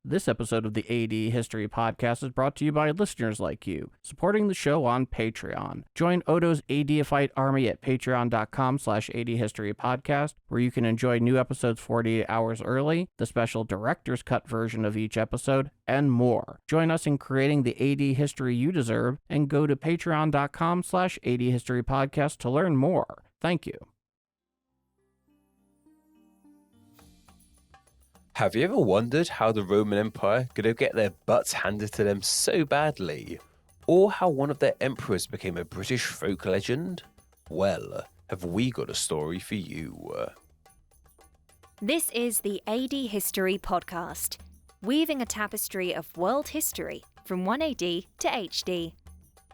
This episode of the AD History Podcast is brought to you by listeners like you, supporting the show on Patreon. Join Odo's ADifight army at patreon.com/ADHistoryPodcast, where you can enjoy new episodes 48 hours early, the special director's cut version of each episode, and more. Join us in creating the AD history you deserve, and go to patreon.com/ADHistoryPodcast to learn more. Thank you. Have you ever wondered how the Roman Empire could get their butts handed to them so badly? Or how one of their emperors became a British folk legend? Well, have we got a story for you? This is the AD History Podcast, weaving a tapestry of world history from 1 AD to HD.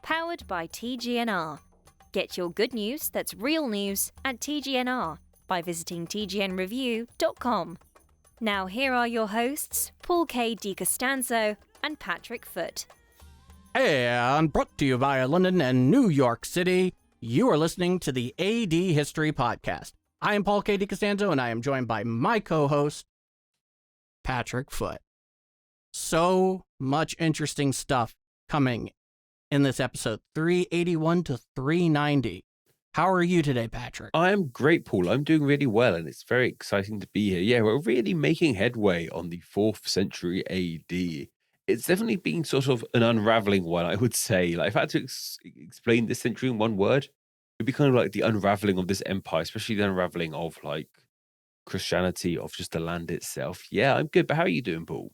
Powered by TGNR. Get your good news that's real news at TGNR by visiting tgnreview.com. Now here are your hosts, Paul K. DiCostanzo and Patrick Foote. And brought to you via London and New York City, you are listening to the AD History Podcast. I am Paul K. DiCostanzo, and I am joined by my co-host, Patrick Foote. So much interesting stuff coming in this episode, 381 to 390. How are you today, Patrick? I am great, Paul. I'm doing really well, and it's very exciting to be here. Yeah, we're really making headway on the 4th century AD. It's definitely been sort of an unraveling one, I would say. Like, if I had to explain this century in one word, it'd be kind of like the unraveling of this empire, especially the unraveling of, like, Christianity, of just the land itself. Yeah, I'm good, but how are you doing, Paul?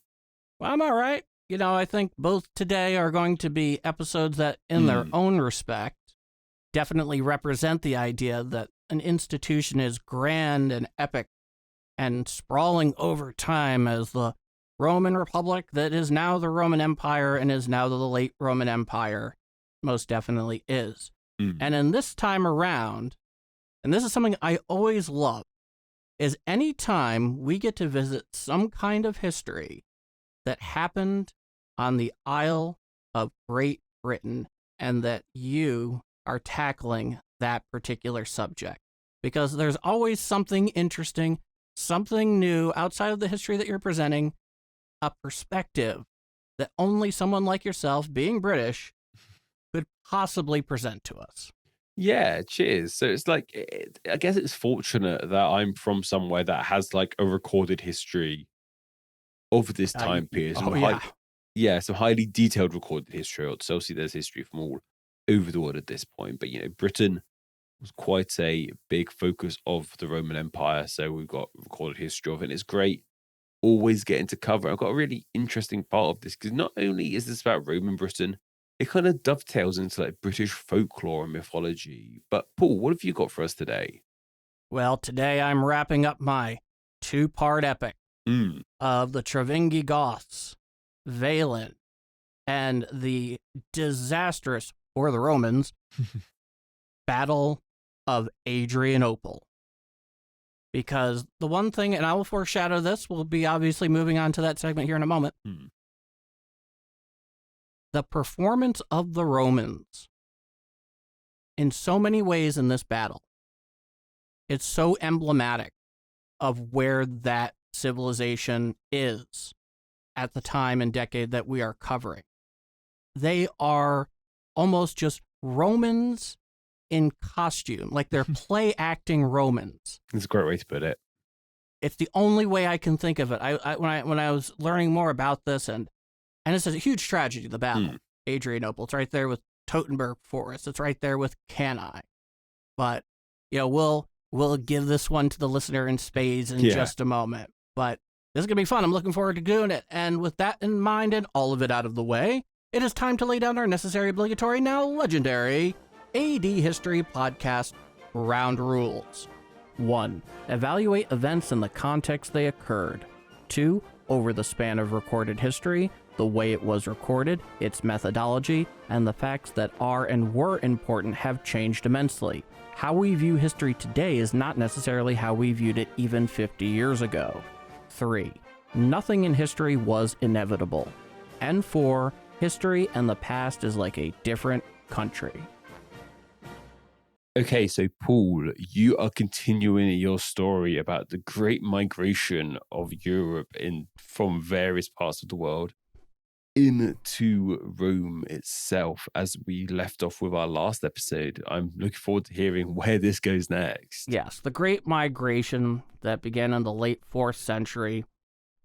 Well, I'm all right. You know, I think both today are going to be episodes that, in their own respect, definitely represent the idea that an institution is grand and epic and sprawling over time, as the Roman Republic that is now the Roman Empire and is now the late Roman Empire most definitely is. And in this time around, and this is something I always love, is any time we get to visit some kind of history that happened on the Isle of Great Britain, and that you are tackling that particular subject, because there's always something interesting, something new outside of the history that you're presenting, a perspective that only someone like yourself, being British, could possibly present to us. Yeah, cheers. So it's like, I guess it's fortunate that I'm from somewhere that has like a recorded history of this time period. Some highly detailed recorded history. So obviously there's history from all over the world at this point, but Britain was quite a big focus of the Roman Empire, so we've got recorded history of it, and it's great always getting to cover. I've got a really interesting part of this, because not only is this about Roman Britain, it kind of dovetails into like British folklore and mythology. But Paul, what have you got for us today? Well, today I'm wrapping up my 2-part epic of the Thervingi Goths, Valens, and the disastrous, or the Romans, Battle of Adrianople. Because the one thing, and I will foreshadow this, we'll be obviously moving on to that segment here in a moment. The performance of the Romans in so many ways in this battle, it's so emblematic of where that civilization is at the time and decade that we are covering. They are almost just Romans in costume, like they're play acting Romans. That's a great way to put it. It's the only way I can think of it. When I was learning more about this, and it's a huge tragedy, the battle, Adrianople. It's right there with Teutoburg Forest. It's right there with Cannae. But we'll give this one to the listener in spades in just a moment. But this is gonna be fun. I'm looking forward to doing it. And with that in mind and all of it out of the way, it is time to lay down our necessary, obligatory, now legendary AD History Podcast round rules. 1. Evaluate events in the context they occurred. 2. Over the span of recorded history, the way it was recorded, its methodology, and the facts that are and were important have changed immensely. How we view history today is not necessarily how we viewed it even 50 years ago. 3. Nothing in history was inevitable. And 4. History and the past is like a different country. Okay, so Paul, you are continuing your story about the great migration of Europe from various parts of the world into Rome itself, as we left off with our last episode. I'm looking forward to hearing where this goes next. Yes, the Great Migration that began in the late 4th century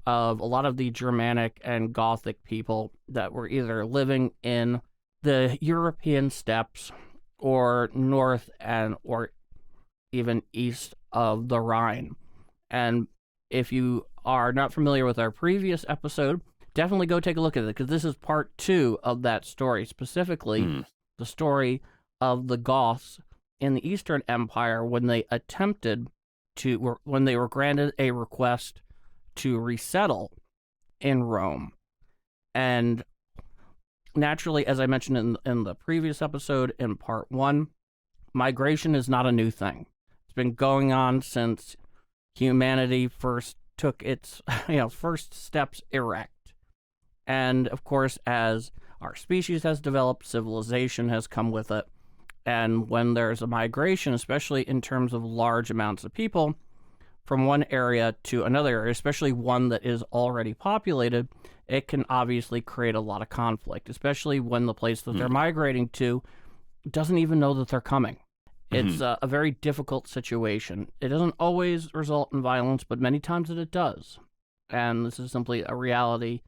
of a lot of the Germanic and Gothic people that were either living in the European steppes or north or even east of the Rhine. And if you are not familiar with our previous episode, definitely go take a look at it, because this is part 2 of that story, specifically the story of the Goths in the Eastern Empire when they were granted a request to resettle in Rome. And naturally, as I mentioned in the previous episode in part 1, migration is not a new thing. It's been going on since humanity first took its first steps erect. And of course, as our species has developed, civilization has come with it. And when there's a migration, especially in terms of large amounts of people from one area to another area, especially one that is already populated, it can obviously create a lot of conflict, especially when the place that they're migrating to doesn't even know that they're coming. It's a very difficult situation. It doesn't always result in violence, but many times it does. And this is simply a reality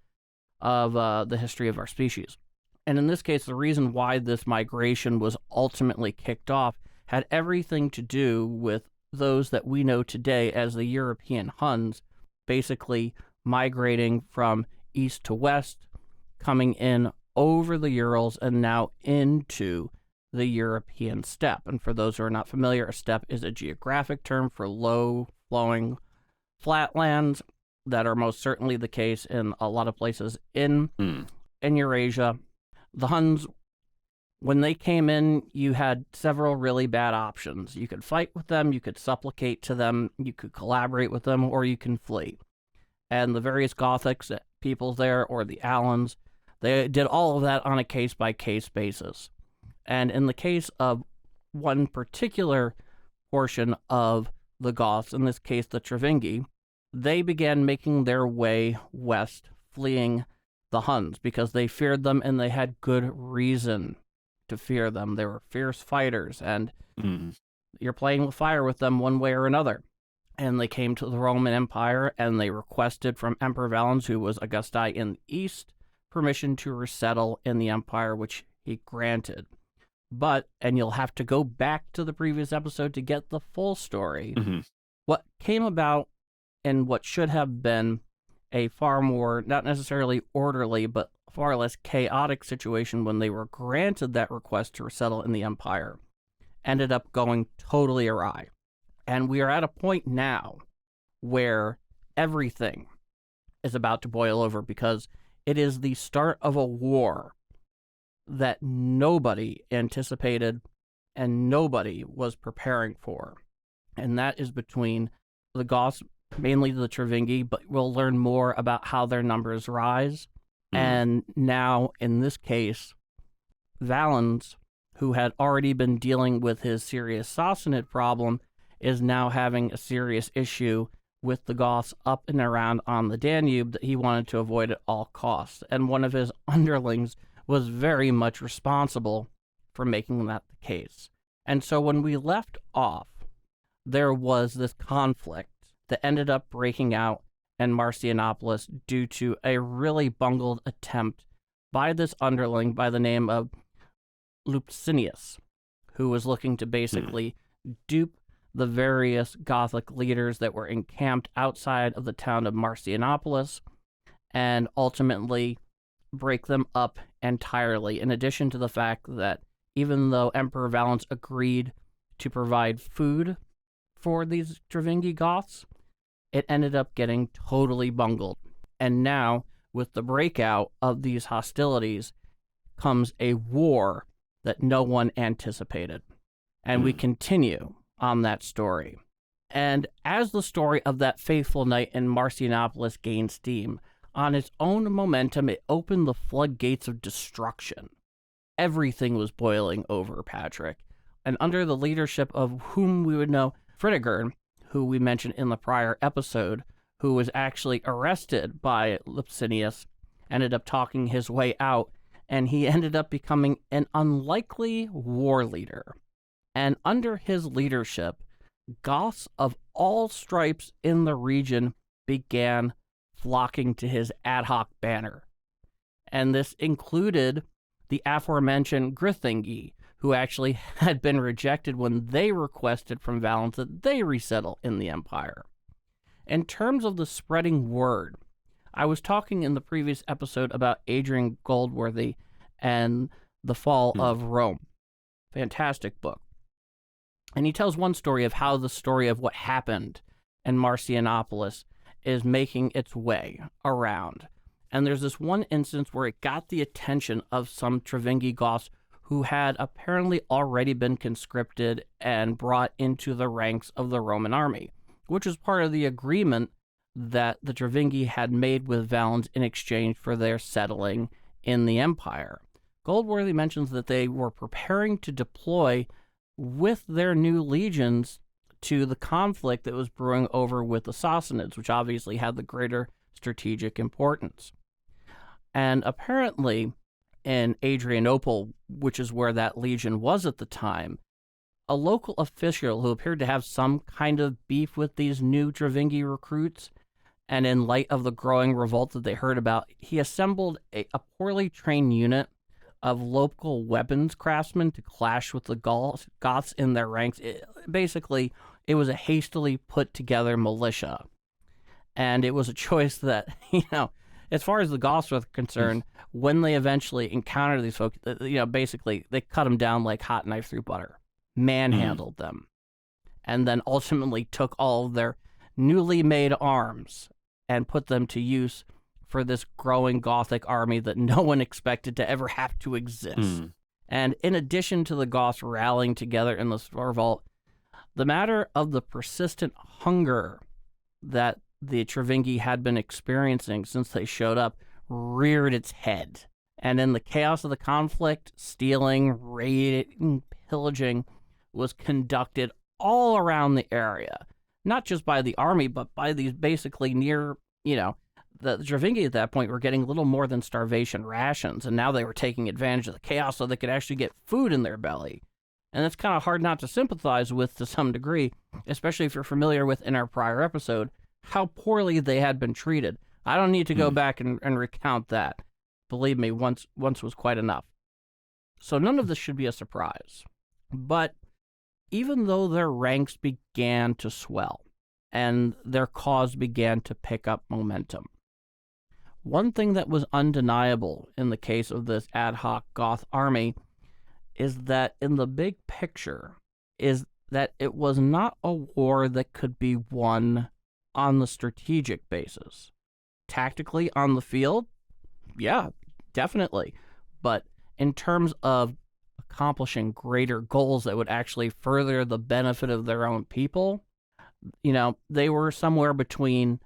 of the history of our species. And in this case, the reason why this migration was ultimately kicked off had everything to do with those that we know today as the European Huns, basically migrating from east to west, coming in over the Urals and now into the European steppe. And for those who are not familiar, a steppe is a geographic term for low-flowing flatlands that are most certainly the case in a lot of places in Eurasia. The Huns, when they came in, you had several really bad options. You could fight with them, you could supplicate to them, you could collaborate with them, or you can flee. And the various Gothic people there, or the Alans, they did all of that on a case-by-case basis. And in the case of one particular portion of the Goths, in this case the Thervingi, they began making their way west, fleeing the Huns, because they feared them and they had good reason to fear them. They were fierce fighters, and you're playing with fire with them one way or another. And they came to the Roman Empire and they requested from Emperor Valens, who was Augusti in the east, permission to resettle in the empire, which he granted. But, and you'll have to go back to the previous episode to get the full story, what came about in what should have been a far more, not necessarily orderly, but far less chaotic situation when they were granted that request to resettle in the empire, ended up going totally awry. And we are at a point now where everything is about to boil over, because it is the start of a war that nobody anticipated and nobody was preparing for. And that is between the Goths, mainly the Thervingi, but we'll learn more about how their numbers rise. And now, in this case, Valens, who had already been dealing with his serious Sassanid problem, is now having a serious issue with the Goths up and around on the Danube that he wanted to avoid at all costs. And one of his underlings was very much responsible for making that the case. And so when we left off, there was this conflict that ended up breaking out in Marcianopolis due to a really bungled attempt by this underling by the name of Lupicinius, who was looking to basically dupe the various Gothic leaders that were encamped outside of the town of Marcianopolis and ultimately break them up entirely, in addition to the fact that even though Emperor Valens agreed to provide food for these Thervingi Goths, it ended up getting totally bungled. And now, with the breakout of these hostilities, comes a war that no one anticipated. And we continue on that story. And as the story of that faithful night in Marcianopolis gained steam, on its own momentum, it opened the floodgates of destruction. Everything was boiling over, Patrick. and under the leadership of whom we would know Fritigern, who we mentioned in the prior episode, who was actually arrested by Licinius, ended up talking his way out, and he ended up becoming an unlikely war leader. And under his leadership, Goths of all stripes in the region began flocking to his ad hoc banner. And this included the aforementioned Grithingi, who actually had been rejected when they requested from Valens that they resettle in the empire. In terms of the spreading word, I was talking in the previous episode about Adrian Goldworthy and the fall of Rome. Fantastic book. And he tells one story of how the story of what happened in Marcianopolis is making its way around. And there's this one instance where it got the attention of some Thervingi Goths who had apparently already been conscripted and brought into the ranks of the Roman army, which was part of the agreement that the Thervingi had made with Valens in exchange for their settling in the empire. Goldworthy mentions that they were preparing to deploy with their new legions to the conflict that was brewing over with the Sassanids, which obviously had the greater strategic importance. And apparently, in Adrianople, which is where that legion was at the time, a local official who appeared to have some kind of beef with these new Thervingi recruits, and in light of the growing revolt that they heard about, he assembled a poorly trained unit of local weapons craftsmen to clash with the Goths in their ranks. Basically, it was a hastily put together militia. And it was a choice that, as far as the Goths were concerned, when they eventually encountered these folks, basically they cut them down like hot knife through butter, manhandled them, and then ultimately took all of their newly made arms and put them to use for this growing Gothic army that no one expected to ever have to exist. And in addition to the Goths rallying together in this revolt, the matter of the persistent hunger that the Thervingi had been experiencing since they showed up reared its head. And in the chaos of the conflict, stealing, raiding, pillaging was conducted all around the area. Not just by the army, but by these basically near, the Thervingi at that point were getting little more than starvation rations, and now they were taking advantage of the chaos so they could actually get food in their belly. And that's kind of hard not to sympathize with to some degree, especially if you're familiar with, in our prior episode, how poorly they had been treated. I don't need to go back and recount that. Believe me, once was quite enough. So none of this should be a surprise. But even though their ranks began to swell and their cause began to pick up momentum, one thing that was undeniable in the case of this ad hoc Goth army is that in the big picture is that it was not a war that could be won on the strategic basis. Tactically on the field, yeah, definitely. But in terms of accomplishing greater goals that would actually further the benefit of their own people, they were somewhere between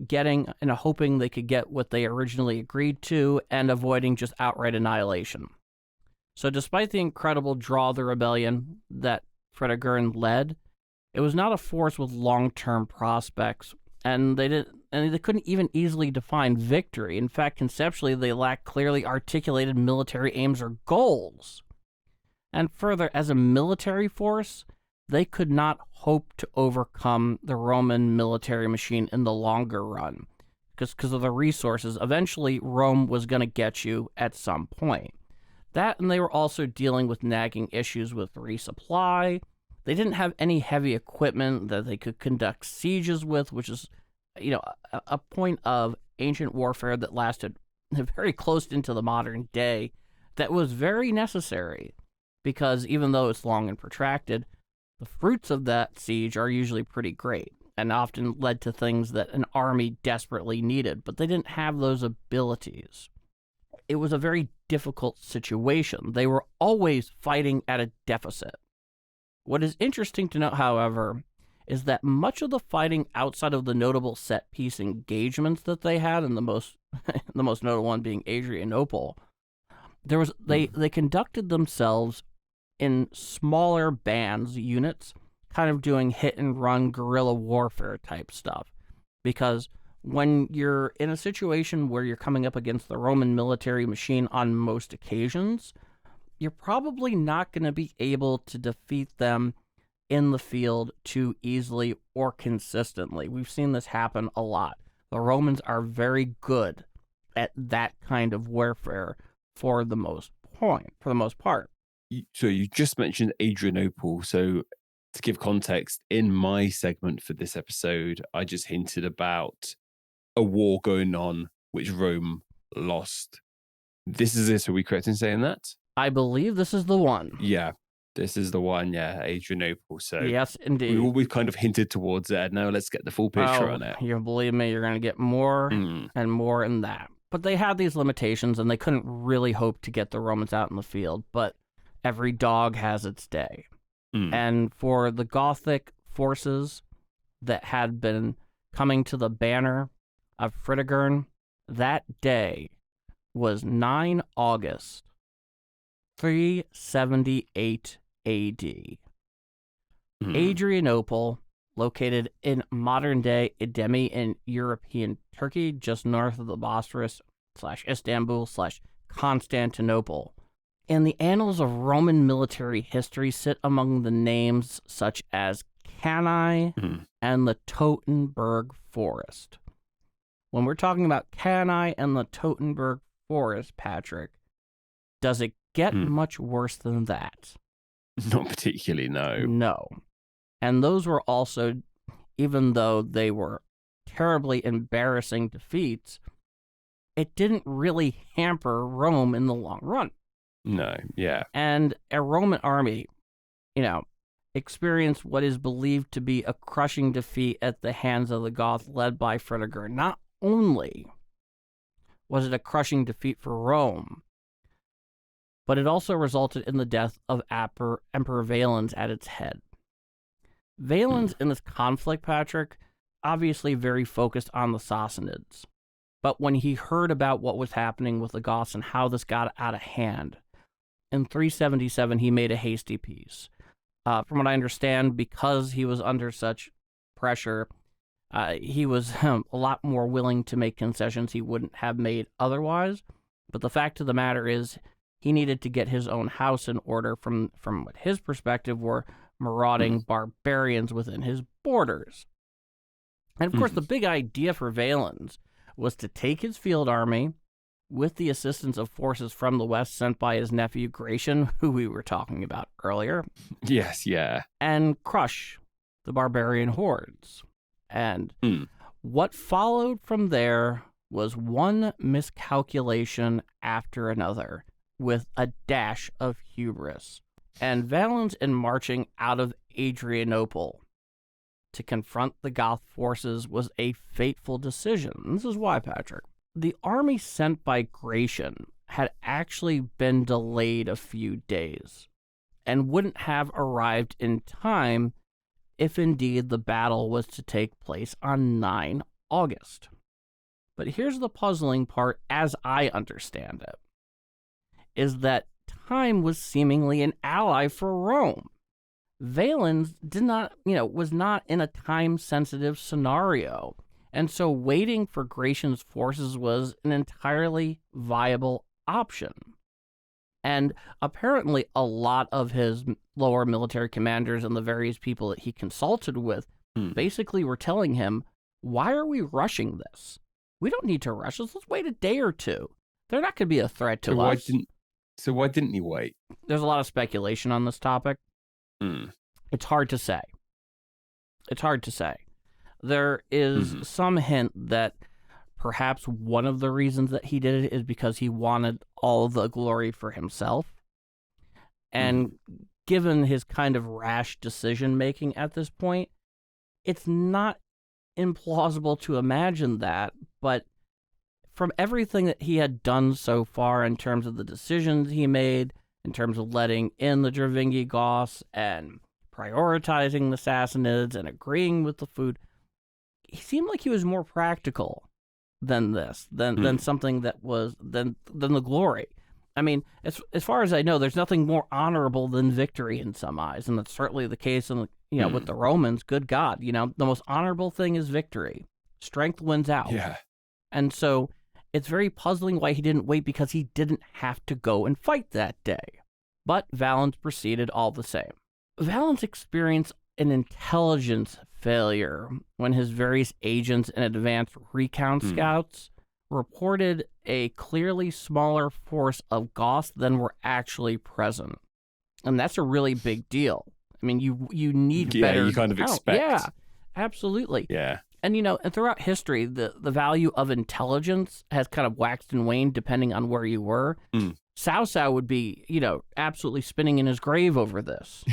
getting and hoping they could get what they originally agreed to and avoiding just outright annihilation. So despite the incredible draw of the rebellion that Fritigern led, it was not a force with long-term prospects, and they couldn't even easily define victory. In fact, conceptually, they lacked clearly articulated military aims or goals. And further, as a military force, they could not hope to overcome the Roman military machine in the longer run, because of the resources. Eventually, Rome was going to get you at some point. That, and they were also dealing with nagging issues with resupply. They didn't have any heavy equipment that they could conduct sieges with, which is, a point of ancient warfare that lasted very close into the modern day that was very necessary, because even though it's long and protracted, the fruits of that siege are usually pretty great and often led to things that an army desperately needed, but they didn't have those abilities. It was a very difficult situation. They were always fighting at a deficit. What is interesting to note, however, is that much of the fighting outside of the notable set-piece engagements that they had, and the most notable one being Adrianople, they conducted themselves in smaller bands, units, kind of doing hit-and-run guerrilla warfare type stuff. Because when you're in a situation where you're coming up against the Roman military machine on most occasions, you're probably not going to be able to defeat them in the field too easily or consistently. We've seen this happen a lot. The Romans are very good at that kind of warfare for the most part. So you just mentioned Adrianople. So to give context, in my segment for this episode, I just hinted about a war going on which Rome lost. This is it. Are we correct in saying that? I believe this is the one. Yeah, this is the one. Yeah, Adrianople. So yes, indeed. We've kind of hinted towards it. Now let's get the full picture on it. You believe me, you're going to get more and more in that. But they had these limitations, and they couldn't really hope to get the Romans out in the field. But every dog has its day. And for the Gothic forces that had been coming to the banner of Fritigern, that day was 9 August, 378 AD. Adrianople, located in modern-day Idemi in European Turkey, just north of the Bosphorus / Istanbul / Constantinople. In the annals of Roman military history sit among the names such as Cannae and the Teutoburg Forest. When we're talking about Cannae and the Teutoburg Forest, Patrick, does it get much worse than that? Not particularly, no. No. And those were also, even though they were terribly embarrassing defeats, it didn't really hamper Rome in the long run. No, yeah. And a Roman army, experienced what is believed to be a crushing defeat at the hands of the Goths led by Fritigern. Not only was it a crushing defeat for Rome, but it also resulted in the death of Emperor Valens at its head. Valens in this conflict, Patrick, obviously very focused on the Sassanids. But when he heard about what was happening with the Goths and how this got out of hand, in 377 he made a hasty peace. From what I understand, because he was under such pressure, he was a lot more willing to make concessions he wouldn't have made otherwise. But the fact of the matter is, he needed to get his own house in order from what his perspective were marauding barbarians within his borders. And of course, the big idea for Valens was to take his field army, with the assistance of forces from the west sent by his nephew Gratian, who we were talking about earlier. Yes, yeah. And crush the barbarian hordes. And what followed from there was one miscalculation after another, with a dash of hubris. And Valens, in marching out of Adrianople to confront the Goth forces, was a fateful decision. And this is why, Patrick. The army sent by Gratian had actually been delayed a few days and wouldn't have arrived in time if indeed the battle was to take place on 9 August. But here's the puzzling part, as I understand it, is that time was seemingly an ally for Rome. Valens was not in a time-sensitive scenario. And so waiting for Gratian's forces was an entirely viable option. And apparently a lot of his lower military commanders and the various people that he consulted with basically were telling him, why are we rushing this? We don't need to rush this. Let's wait a day or two. They're not going to be a threat to us. Why didn't he wait? There's a lot of speculation on this topic. It's hard to say. There is some hint that perhaps one of the reasons that he did it is because he wanted all the glory for himself. And given his kind of rash decision-making at this point, it's not implausible to imagine that, but from everything that he had done so far in terms of the decisions he made, in terms of letting in the Thervingi Goths and prioritizing the Sassanids and agreeing with the food, he seemed like he was more practical than this, than something that was than the glory. I mean, as far as I know, there's nothing more honorable than victory in some eyes, and that's certainly the case in with the Romans. Good God, the most honorable thing is victory. Strength wins out. Yeah. And so it's very puzzling why he didn't wait, because he didn't have to go and fight that day. But Valens proceeded all the same. Valens experienced an intelligence failure when his various agents and advanced recount scouts reported a clearly smaller force of Goths than were actually present. And that's a really big deal. I mean, you need better you kind of expect. Yeah, absolutely. Yeah. And, and throughout history, the value of intelligence has kind of waxed and waned depending on where you were. Cao Cao would be, absolutely spinning in his grave over this.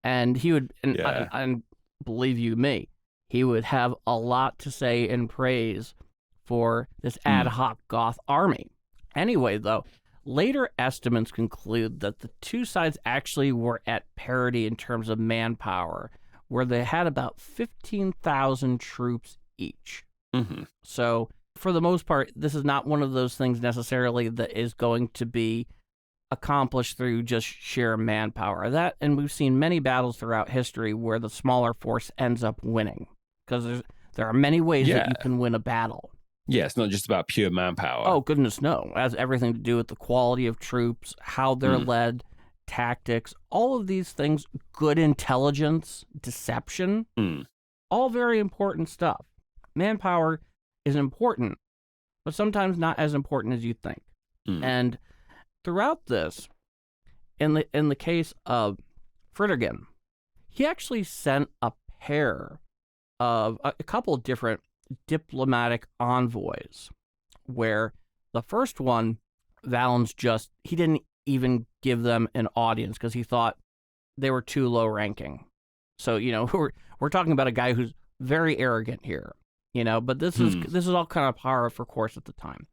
And he would, and believe you me, he would have a lot to say in praise for this ad hoc Goth army. Anyway, though, later estimates conclude that the two sides actually were at parity in terms of manpower, where they had about 15,000 troops each. So, for the most part, this is not one of those things necessarily that is going to be accomplished through just sheer manpower. And we've seen many battles throughout history where the smaller force ends up winning, because there are many ways that you can win a battle. Yeah, it's not just about pure manpower. Oh, goodness, no. It has everything to do with the quality of troops, how they're led, tactics, all of these things, good intelligence, deception, all very important stuff. Manpower is important, but sometimes not as important as you think. And throughout this, in the case of Fritigern, he actually sent a pair of a couple of different diplomatic envoys, where the first one, Valens he didn't even give them an audience because he thought they were too low ranking. So, we're talking about a guy who's very arrogant here, but this is all kind of par for course at the time.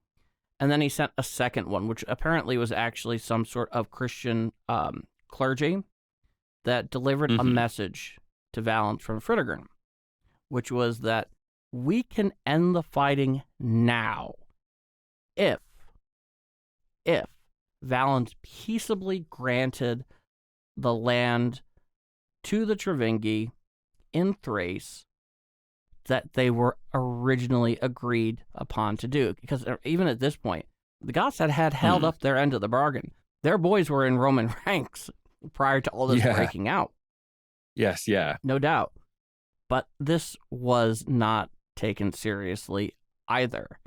And then he sent a second one, which apparently was actually some sort of Christian clergy that delivered a message to Valens from Fritigern, which was that we can end the fighting now if Valens peaceably granted the land to the Thervingi in Thrace that they were originally agreed upon to do. Because even at this point, the Goths had held up their end of the bargain. Their boys were in Roman ranks prior to all this breaking out. Yes, yeah. No doubt. But this was not taken seriously either.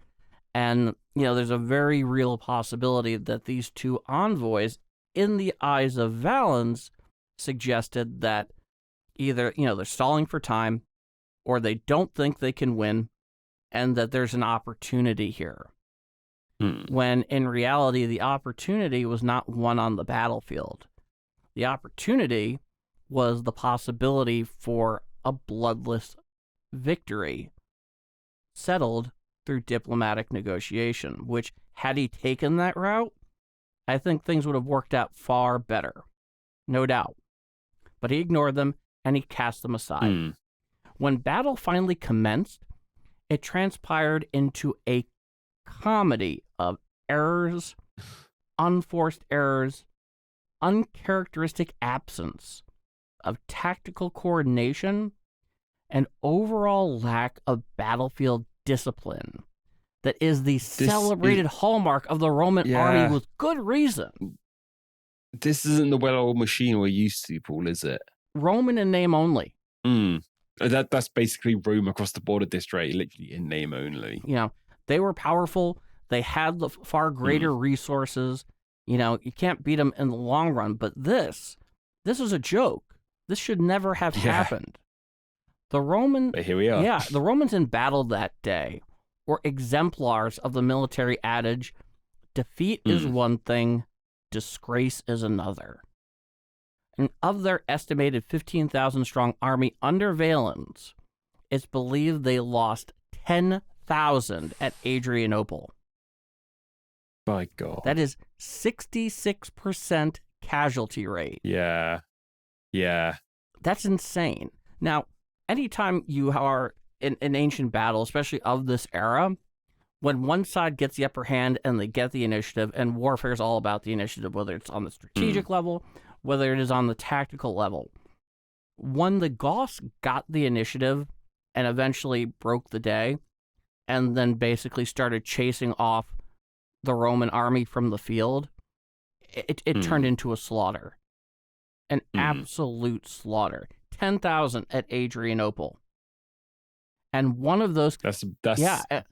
And, there's a very real possibility that these two envoys, in the eyes of Valens, suggested that either, they're stalling for time, or they don't think they can win, and that there's an opportunity here. When in reality, the opportunity was not won on the battlefield. The opportunity was the possibility for a bloodless victory settled through diplomatic negotiation, which, had he taken that route, I think things would have worked out far better. No doubt. But he ignored them, and he cast them aside. When battle finally commenced, it transpired into a comedy of errors, unforced errors, uncharacteristic absence of tactical coordination, and overall lack of battlefield discipline that is the celebrated hallmark of the Roman army with good reason. This isn't the well-oiled machine we're used to, Paul, is it? Roman in name only. That's basically Rome across the border district, literally in name only. They were powerful. They had the far greater resources. You can't beat them in the long run. But this is a joke. This should never have happened. But here we are. Yeah, the Romans in battle that day were exemplars of the military adage, defeat is one thing, disgrace is another. And of their estimated 15,000 strong army under Valens, it's believed they lost 10,000 at Adrianople. My God. That is 66% casualty rate. Yeah. That's insane. Now, anytime you are in an ancient battle, especially of this era, when one side gets the upper hand and they get the initiative, and warfare is all about the initiative, whether it's on the strategic level, whether it is on the tactical level. When the Goths got the initiative and eventually broke the day, and then basically started chasing off the Roman army from the field, it turned into a slaughter. An absolute slaughter. 10,000 at Adrianople. And one of those... That's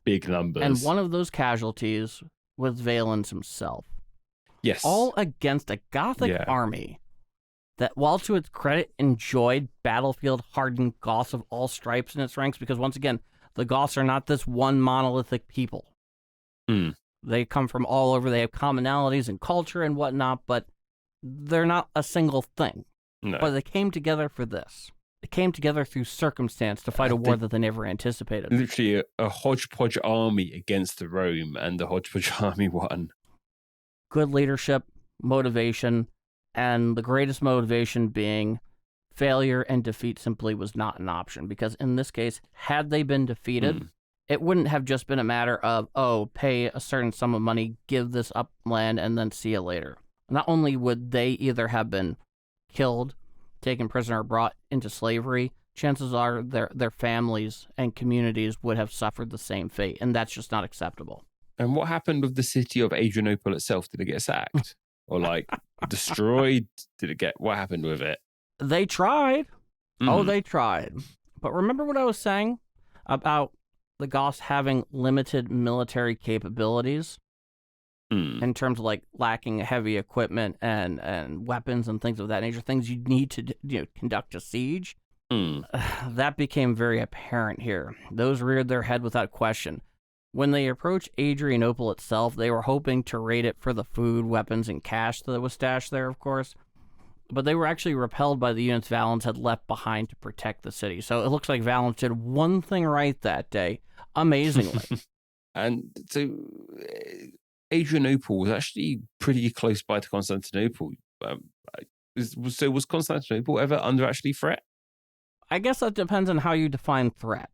big numbers. And one of those casualties was Valens himself. Yes. All against a Gothic army that, while to its credit, enjoyed battlefield-hardened Goths of all stripes in its ranks, because once again, the Goths are not this one monolithic people. They come from all over. They have commonalities in culture and whatnot, but they're not a single thing. No. But they came together for this. They came together through circumstance to fight a war that they never anticipated. Literally a hodgepodge army against the Rome, and the hodgepodge army won. Good leadership, motivation, and the greatest motivation being failure and defeat simply was not an option. Because in this case, had they been defeated, it wouldn't have just been a matter of, pay a certain sum of money, give this up land, and then see you later. Not only would they either have been killed, taken prisoner, or brought into slavery, chances are their families and communities would have suffered the same fate, and that's just not acceptable. And what happened with the city of Adrianople itself? Did it get sacked? Or, destroyed? What happened with it? They tried. Oh, they tried. But remember what I was saying about the Goths having limited military capabilities? In terms of lacking heavy equipment and weapons and things of that nature, things you need to conduct a siege. That became very apparent here. Those reared their head without question. When they approached Adrianople itself, they were hoping to raid it for the food, weapons, and cash that was stashed there, of course. But they were actually repelled by the units Valens had left behind to protect the city. So it looks like Valens did one thing right that day, amazingly. And so Adrianople was actually pretty close by to Constantinople. So was Constantinople ever under actually threat? I guess that depends on how you define threat.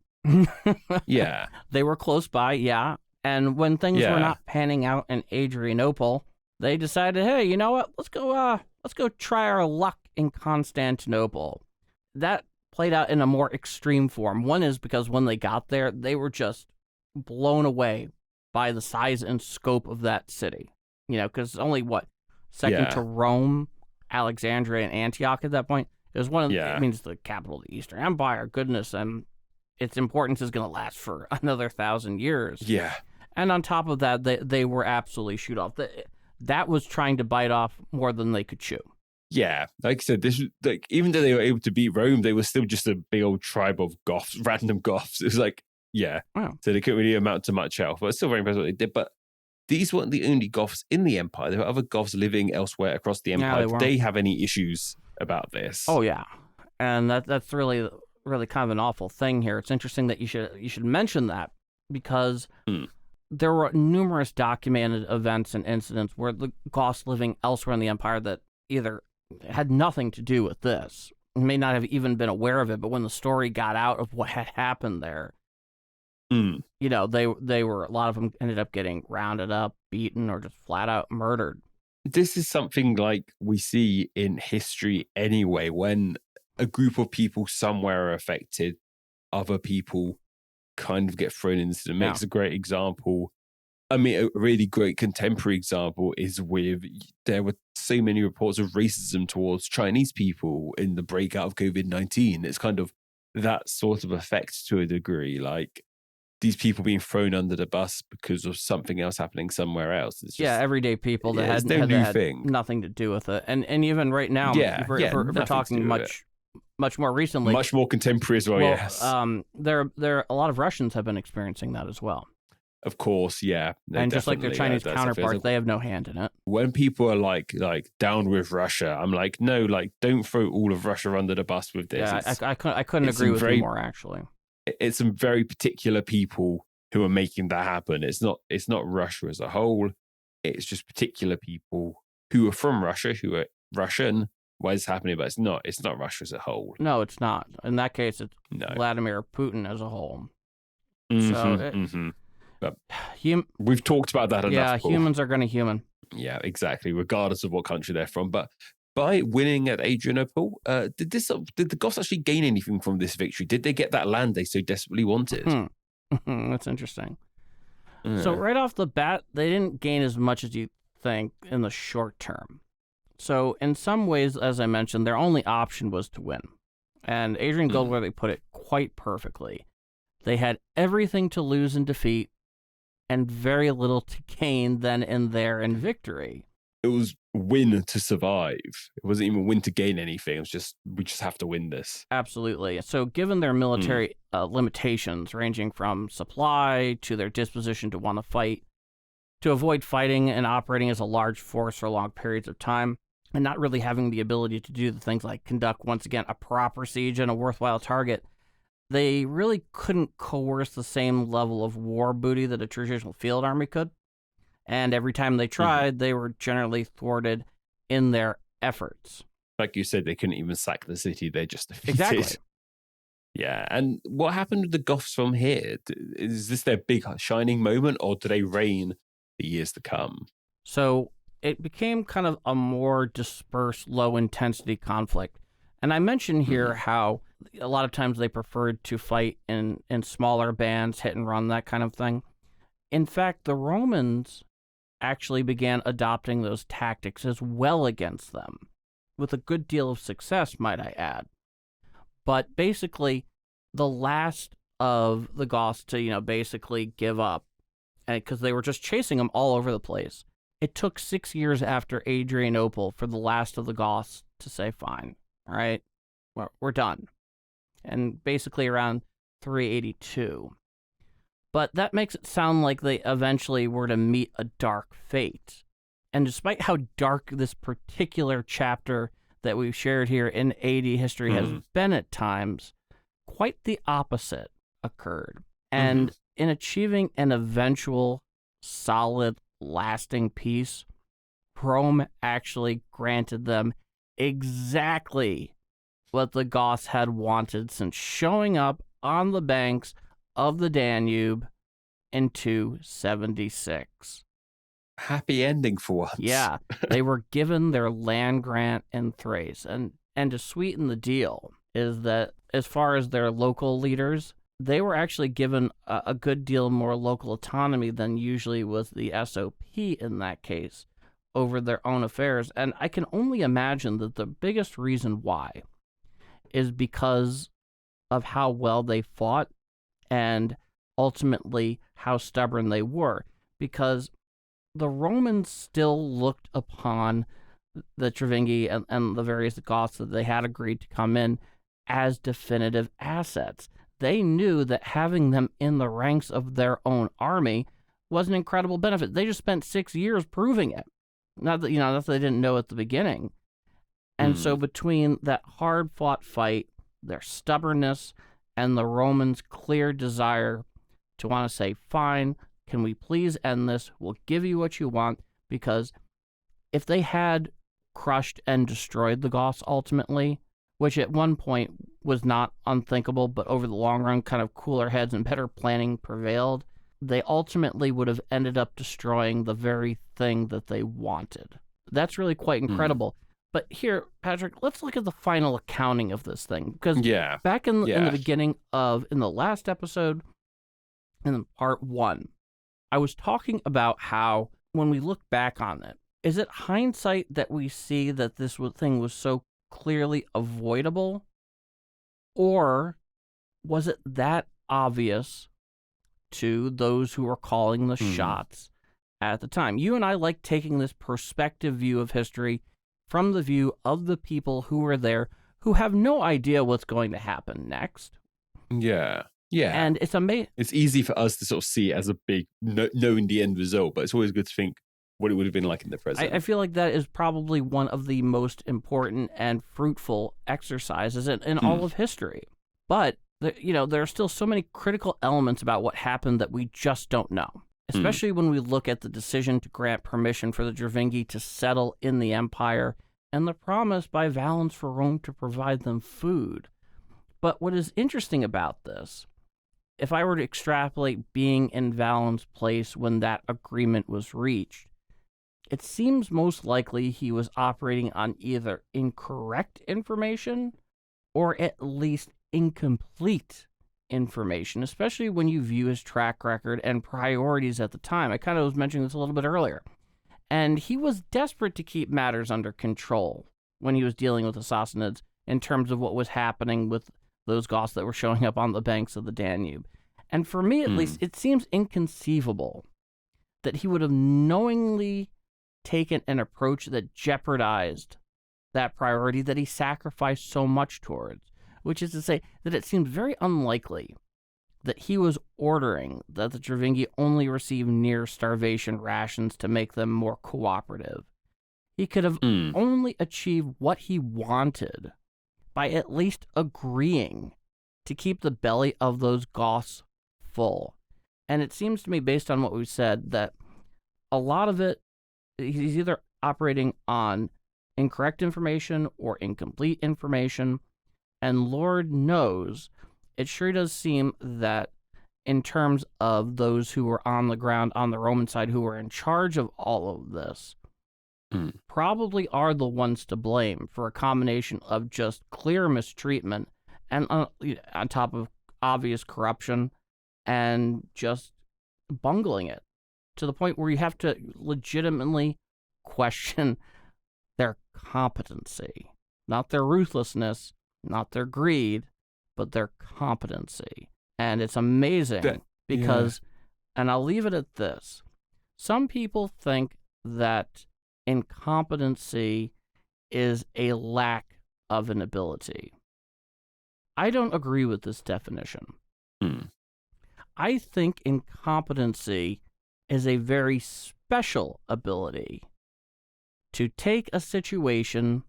Yeah. They were close by, yeah. And when things were not panning out in Adrianople, they decided, hey, you know what? Let's go try our luck in Constantinople. That played out in a more extreme form. One is because when they got there, they were just blown away by the size and scope of that city. Because it's only, second to Rome, Alexandria, and Antioch at that point. It was it means the capital of the Eastern Empire, goodness, and its importance is going to last for another 1,000 years. Yeah. And on top of that, they were absolutely shoot off. That was trying to bite off more than they could chew. Yeah, like I said, this even though they were able to beat Rome, they were still just a big old tribe of Goths, random Goths. It was Wow. So they couldn't really amount to much else, but it's still very impressive what they did. But these weren't the only Goths in the empire. There were other Goths living elsewhere across the empire. Did they have any issues about this? Oh yeah, and that's really kind of an awful thing here. It's interesting that you should mention that because there were numerous documented events and incidents where the Goths living elsewhere in the empire that either had nothing to do with this, may not have even been aware of it, but when the story got out of what had happened there, they were, a lot of them ended up getting rounded up, beaten, or just flat out murdered. This is something like we see in history anyway, when a group of people somewhere are affected, other people kind of get thrown into the mix. A great example, a really great contemporary example is there were so many reports of racism towards Chinese people in the breakout of COVID-19. It's kind of that sort of effect to a degree, these people being thrown under the bus because of something else happening somewhere else. It's just, everyday people that had nothing to do with it. And even right now, if we're talking much more recently. Much more contemporary as well, yes. There are a lot of Russians have been experiencing that as well. Of course, yeah. And just like their Chinese counterparts, they have no hand in it. When people are like down with Russia, I'm like, no, don't throw all of Russia under the bus with this. Yeah, I couldn't agree with you more, actually. It's some very particular people who are making that happen. It's not Russia as a whole. It's just particular people who are from Russia, who are Russian. Why is it happening? But it's not Russia as a whole. No, it's not. In that case, it's Vladimir Putin as a whole. So But we've talked about that enough. Yeah, humans are going to human. Yeah, exactly, regardless of what country they're from. But by winning at Adrianople, did the Goths actually gain anything from this victory? Did they get that land they so desperately wanted? That's interesting. So right off the bat, they didn't gain as much as you think in the short term. So in some ways, as I mentioned, their only option was to win. And Adrian Goldworthy put it quite perfectly. They had everything to lose in defeat and very little to gain then and there in victory. It was win to survive. It wasn't even win to gain anything. It was just, we just have to win this. Absolutely. So given their military limitations, ranging from supply to their disposition to want to fight, to avoid fighting and operating as a large force for long periods of time, and not really having the ability to do the things like conduct, once again, a proper siege and a worthwhile target, they really couldn't coerce the same level of war booty that a traditional field army could. And every time they tried, they were generally thwarted in their efforts. Like you said, they couldn't even sack the city. They just defeated. Exactly. Yeah. And what happened with the Goths from here? Is this their big shining moment, or do they reign the years to come? So it became kind of a more dispersed, low-intensity conflict. And I mentioned here how a lot of times they preferred to fight in smaller bands, hit and run, that kind of thing. In fact, the Romans actually began adopting those tactics as well against them, with a good deal of success, might I add. But basically, the last of the Goths to, basically give up, because they were just chasing them all over the place. It took 6 years after Adrianople for the last of the Goths to say, fine, all right, we're done. And basically around 382. But that makes it sound like they eventually were to meet a dark fate. And despite how dark this particular chapter that we've shared here in AD history has been at times, quite the opposite occurred. And in achieving an eventual, solid, lasting peace, Rome actually granted them exactly what the Goths had wanted since showing up on the banks of the Danube in 276. Happy ending for once. Yeah, they were given their land grant in Thrace. And to sweeten the deal is that as far as their local leaders, they were actually given a good deal more local autonomy than usually was the SOP in that case over their own affairs. And I can only imagine that the biggest reason why is because of how well they fought and ultimately how stubborn they were. Because the Romans still looked upon the Thervingi and the various Goths that they had agreed to come in as definitive assets. They knew that having them in the ranks of their own army was an incredible benefit. They just spent 6 years proving it. Not that they didn't know at the beginning. And so between that hard-fought fight, their stubbornness, and the Romans' clear desire to want to say, fine, can we please end this? We'll give you what you want. Because if they had crushed and destroyed the Goths ultimately, which at one point was not unthinkable, but over the long run, kind of cooler heads and better planning prevailed, they ultimately would have ended up destroying the very thing that they wanted. That's really quite incredible. But here, Patrick, let's look at the final accounting of this thing. Because back in the beginning in the last episode, in part 1, I was talking about how when we look back on it, is it hindsight that we see that this thing was so clearly avoidable? Or was it that obvious to those who were calling the shots at the time? You and I like taking this perspective view of history from the view of the people who were there, who have no idea what's going to happen next. Yeah. And it's amazing. It's easy for us to sort of see it as a big, knowing the end result, but it's always good to think what it would have been like in the present. I feel like that is probably one of the most important and fruitful exercises in all of history. But, there are still so many critical elements about what happened that we just don't know. Especially when we look at the decision to grant permission for the Thervingi to settle in the empire and the promise by Valens for Rome to provide them food. But what is interesting about this if I were to extrapolate being in Valens' place when that agreement was reached, it seems most likely he was operating on either incorrect information or at least incomplete information, especially when you view his track record and priorities at the time. I kind of was mentioning this a little bit earlier. And he was desperate to keep matters under control when he was dealing with the Sassanids in terms of what was happening with those Goths that were showing up on the banks of the Danube. And for me, at least, it seems inconceivable that he would have knowingly taken an approach that jeopardized that priority that he sacrificed so much towards, which is to say that it seems very unlikely that he was ordering that the Thervingi only receive near starvation rations to make them more cooperative. He could have only achieved what he wanted by at least agreeing to keep the belly of those Goths full. And it seems to me, based on what we've said, that a lot of it, he's either operating on incorrect information or incomplete information. And Lord knows, it sure does seem that in terms of those who were on the ground on the Roman side who were in charge of all of this, probably are the ones to blame for a combination of just clear mistreatment and on top of obvious corruption and just bungling it to the point where you have to legitimately question their competency, not their ruthlessness, not their greed, but their competency. And it's amazing because, and I'll leave it at this, some people think that incompetency is a lack of an ability. I don't agree with this definition. I think incompetency is a very special ability to take a situation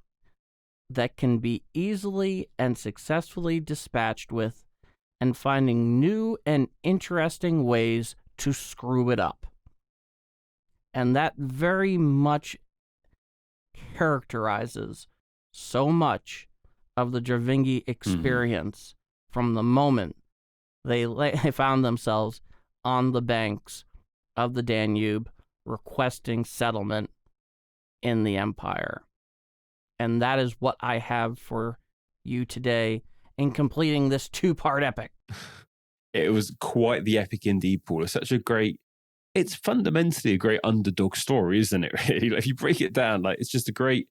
that can be easily and successfully dispatched with and finding new and interesting ways to screw it up. And that very much characterizes so much of the Thervingi experience from the moment they found themselves on the banks of the Danube requesting settlement in the empire. And that is what I have for you today in completing this two-part epic. It was quite the epic indeed, Paul. It's such a great, it's fundamentally a great underdog story, isn't it? Really, like, if you break it down, like, it's just a great,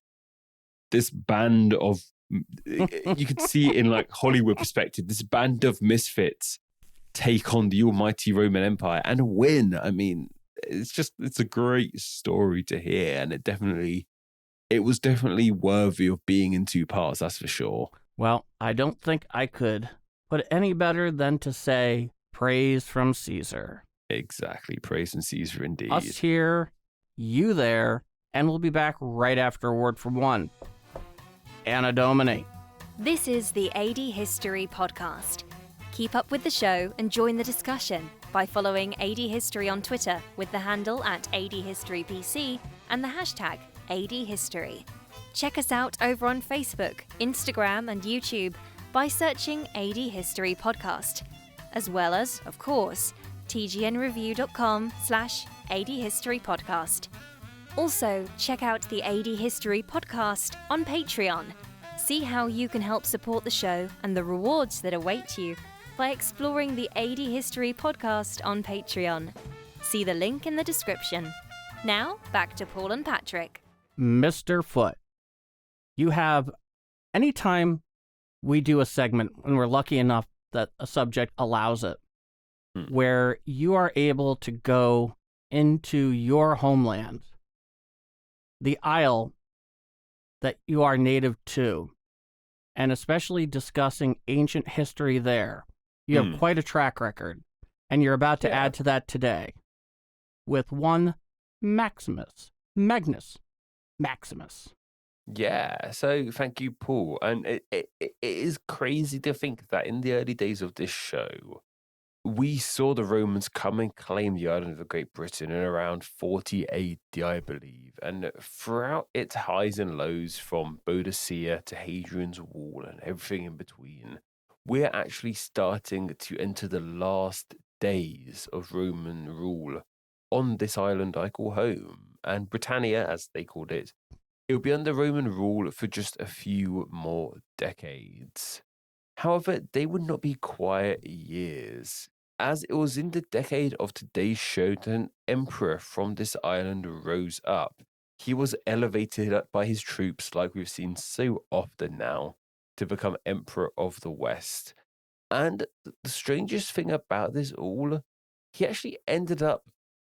this band of, you could see it in like Hollywood perspective, this band of misfits take on the almighty Roman Empire and win. I mean, it's a great story to hear, and it was definitely worthy of being in two parts, that's for sure. Well, I don't think I could put it any better than to say praise from Caesar. Exactly, praise from Caesar indeed. Us here, you there, and we'll be back right after a word from one. Anna Domini. This is the AD History Podcast. Keep up with the show and join the discussion by following AD History on Twitter with the handle @ADHistoryPC and the hashtag ADHistory. Check us out over on Facebook, Instagram and YouTube by searching AD History Podcast, as well as, of course, tgnreview.com/ADHistoryPodcast. Also, check out the AD History Podcast on Patreon. See how you can help support the show and the rewards that await you by exploring the AD History Podcast on Patreon. See the link in the description. Now, back to Paul and Patrick. Mr. Foote, you have, anytime we do a segment, when we're lucky enough that a subject allows it, where you are able to go into your homeland, the isle that you are native to, and especially discussing ancient history there, you have quite a track record, and you're about to add to that today with one Magnus Maximus. Yeah, so thank you, Paul. And it is crazy to think that in the early days of this show, we saw the Romans come and claim the island of Great Britain in around 40 AD, I believe. And throughout its highs and lows, from Boadicea to Hadrian's Wall and everything in between, we're actually starting to enter the last days of Roman rule on this island I call home, and Britannia, as they called it. It will be under Roman rule for just a few more decades. However, they would not be quiet years, as it was in the decade of today's show that an emperor from this island rose up. He was elevated up by his troops, like we've seen so often now, to become Emperor of the West. And the strangest thing about this all, he actually ended up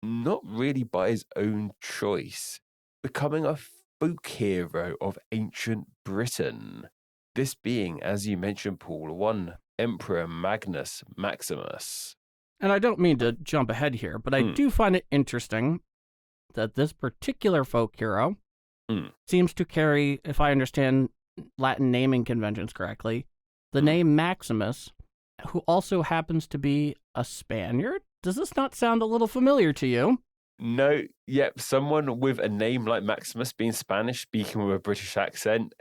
not really by his own choice, becoming a folk hero of ancient Britain. This being, as you mentioned, Paul, one Emperor Magnus Maximus. And I don't mean to jump ahead here, but I do find it interesting that this particular folk hero seems to carry, if I understand Latin naming conventions correctly, the name Maximus, who also happens to be a Spaniard. Does this not sound a little familiar to you? No, yep, someone with a name like Maximus being Spanish, speaking with a British accent,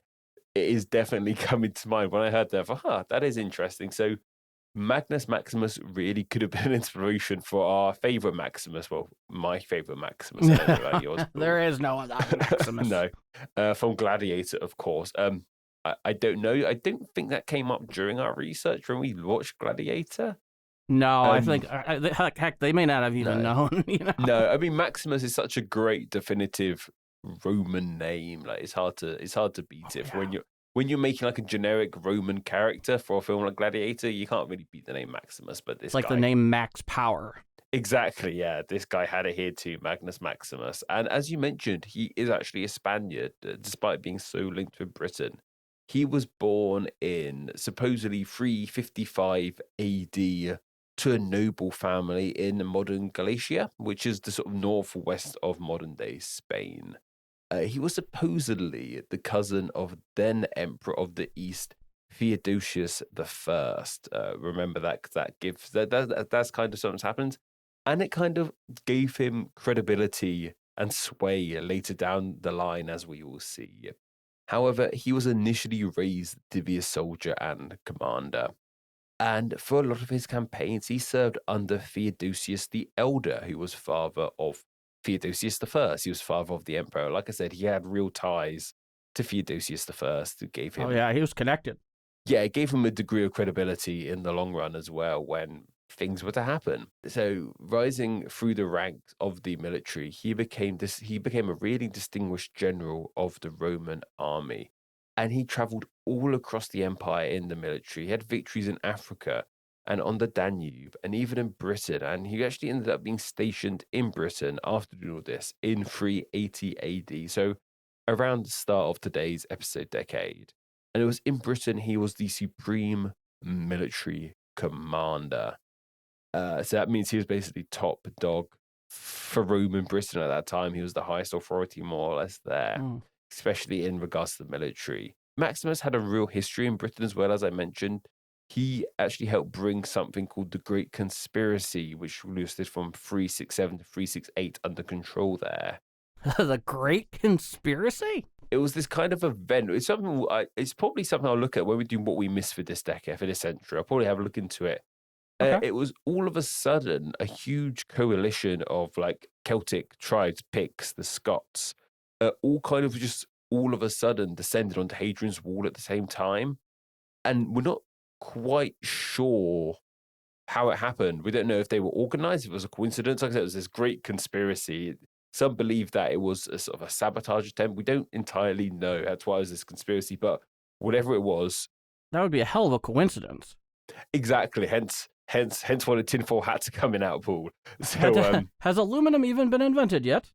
it is definitely coming to mind. When I heard that, I thought, that is interesting. So Magnus Maximus really could have been an inspiration for our favourite Maximus. Well, my favourite Maximus. I don't know about yours. There is no other Maximus. No, from Gladiator, of course. I don't know. I don't think that came up during our research when we watched Gladiator. No, I think heck, they may not have even known. No, I mean Maximus is such a great definitive Roman name. Like it's hard to beat it. When you're making like a generic Roman character for a film like Gladiator, you can't really beat the name Maximus. But this it's like the name Max Power. Exactly, yeah. This guy had it here too, Magnus Maximus. And as you mentioned, he is actually a Spaniard, despite being so linked with Britain. He was born in supposedly 355 AD to a noble family in modern Galicia, which is the sort of northwest of modern-day Spain. He was supposedly the cousin of then Emperor of the East, Theodosius I. Remember that, because that gives that's kind of something's happened, and it kind of gave him credibility and sway later down the line, as we will see. However, he was initially raised to be a soldier and commander. And for a lot of his campaigns, he served under Theodosius the Elder, who was father of Theodosius I. He was father of the emperor. Like I said, he had real ties to Theodosius I, who gave him... Oh, yeah, he was connected. Yeah, it gave him a degree of credibility in the long run as well when things were to happen. So, rising through the ranks of the military, he became a really distinguished general of the Roman army. And he traveled all across the empire in the military. He had victories in Africa and on the Danube and even in Britain. And he actually ended up being stationed in Britain after doing all this in 380 AD. So around the start of today's episode decade. And it was in Britain he was the supreme military commander. So that means he was basically top dog for Roman Britain at that time. He was the highest authority more or less there. Especially in regards to the military. Maximus had a real history in Britain as well, as I mentioned. He actually helped bring something called the Great Conspiracy, which lasted from 367 to 368 under control there. The Great Conspiracy? It was this kind of event. It's something. It's probably something I'll look at when we do what we missed for this decade, for this century. I'll probably have a look into it. Okay. It was all of a sudden a huge coalition of like Celtic tribes, Picts, the Scots, all kind of just all of a sudden descended onto Hadrian's Wall at the same time. And we're not quite sure how it happened. We don't know if they were organized, if it was a coincidence. Like I said, it was this great conspiracy. Some believe that it was a sort of a sabotage attempt. We don't entirely know. That's why it was this conspiracy. But whatever it was... That would be a hell of a coincidence. Exactly. Hence why the tinfoil hats are coming out, Paul. So, has aluminum even been invented yet?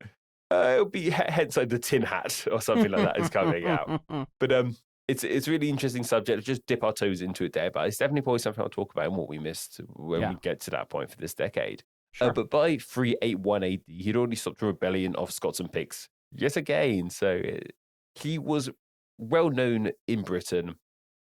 It'll be hence like the tin hat or something like that is coming out. But it's a really interesting subject. Just dip our toes into it there. But it's definitely probably something I'll talk about and what we missed when we get to that point for this decade. Sure. But by 381 AD, he'd already stopped a rebellion of Scots and Picts yet again. So he was well known in Britain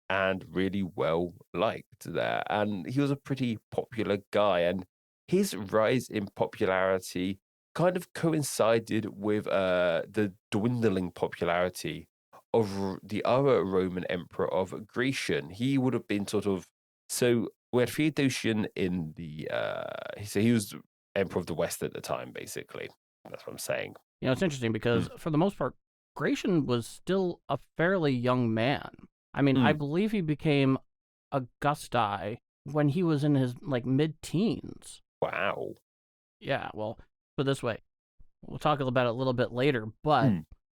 and really well liked there. And he was a pretty popular guy. And his rise in popularity kind of coincided with the dwindling popularity of the other Roman emperor of Gratian. He would have been sort of So we had Theodosian in the, so he was Emperor of the West at the time, basically. That's what I'm saying. It's interesting because for the most part, Gratian was still a fairly young man. I mean, I believe he became Augusti when he was in his mid-teens. Wow. Yeah, well, put it this way. We'll talk about it a little bit later, but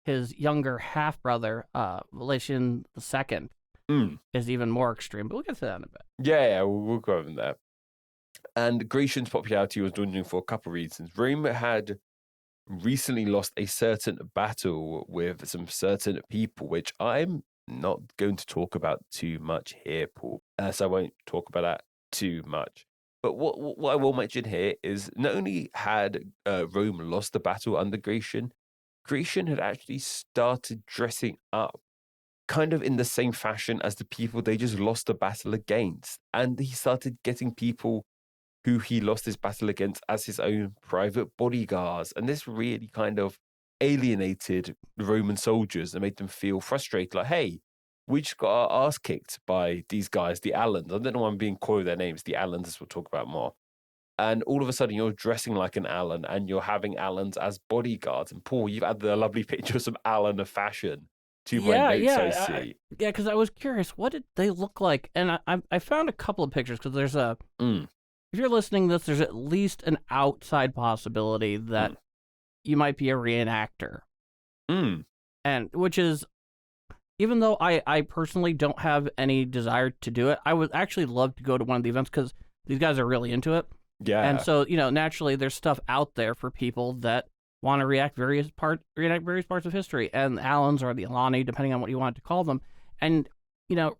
his younger half-brother, Valentian II, is even more extreme, but we'll get to that in a bit. Yeah, we'll go over that. And Gratian's popularity was dwindling for a couple of reasons. Rome had recently lost a certain battle with some certain people, which I'm not going to talk about too much here, Paul. So I won't talk about that too much. But what I will mention here is not only had Rome lost the battle under Gratian, Gratian had actually started dressing up kind of in the same fashion as the people they just lost the battle against. And he started getting people who he lost his battle against as his own private bodyguards. And this really kind of alienated the Roman soldiers and made them feel frustrated. Like, hey, we just got our ass kicked by these guys, the Alans. I don't know why I'm being coy with their names. The Alans, as we'll talk about more. And all of a sudden, you're dressing like an Alan and you're having Alans as bodyguards. And Paul, you've added a lovely picture of some Alan of fashion to my notes, I see. Yeah, because I was curious, what did they look like? And I found a couple of pictures because there's a... If you're listening to this, there's at least an outside possibility that you might be a reenactor. And which is, even though I personally don't have any desire to do it, I would actually love to go to one of the events because these guys are really into it. Yeah. And so, naturally there's stuff out there for people that want to reenact various parts of history. And the Alans or the Alani, depending on what you want to call them. And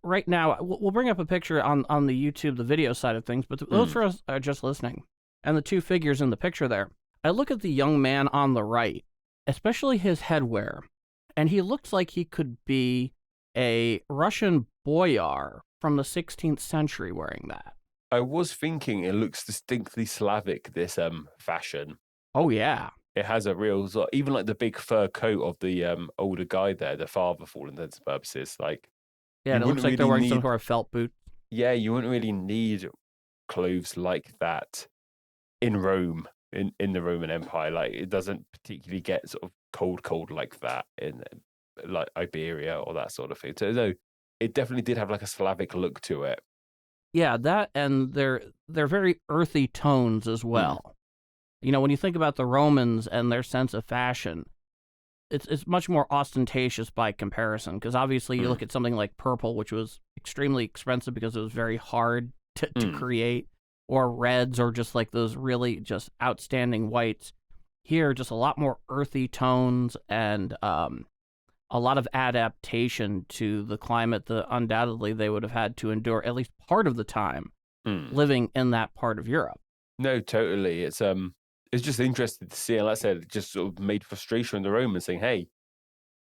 right now, we'll bring up a picture on the YouTube, the video side of things, but those for us are just listening. And the two figures in the picture there, I look at the young man on the right, especially his headwear, and he looks like he could be a Russian boyar from the 16th century wearing that. I was thinking it looks distinctly Slavic, this fashion. Oh, yeah. It has a real, even like the big fur coat of the older guy there, the father for all intents and purposes, like... Yeah, it looks like they're wearing some sort of felt boot. Yeah, you wouldn't really need clothes like that in Rome, in the Roman Empire. Like, it doesn't particularly get sort of cold like that in like Iberia or that sort of thing. So no, it definitely did have like a Slavic look to it. Yeah, that and they're very earthy tones as well. When you think about the Romans and their sense of fashion, it's much more ostentatious by comparison, because obviously you look at something like purple, which was extremely expensive because it was very hard to create, or reds, or just like those really just outstanding whites. Here, just a lot more earthy tones and a lot of adaptation to the climate that undoubtedly they would have had to endure at least part of the time living in that part of Europe. No, totally. It's just interesting to see. And like I said, it just sort of made frustration in the Romans saying, hey,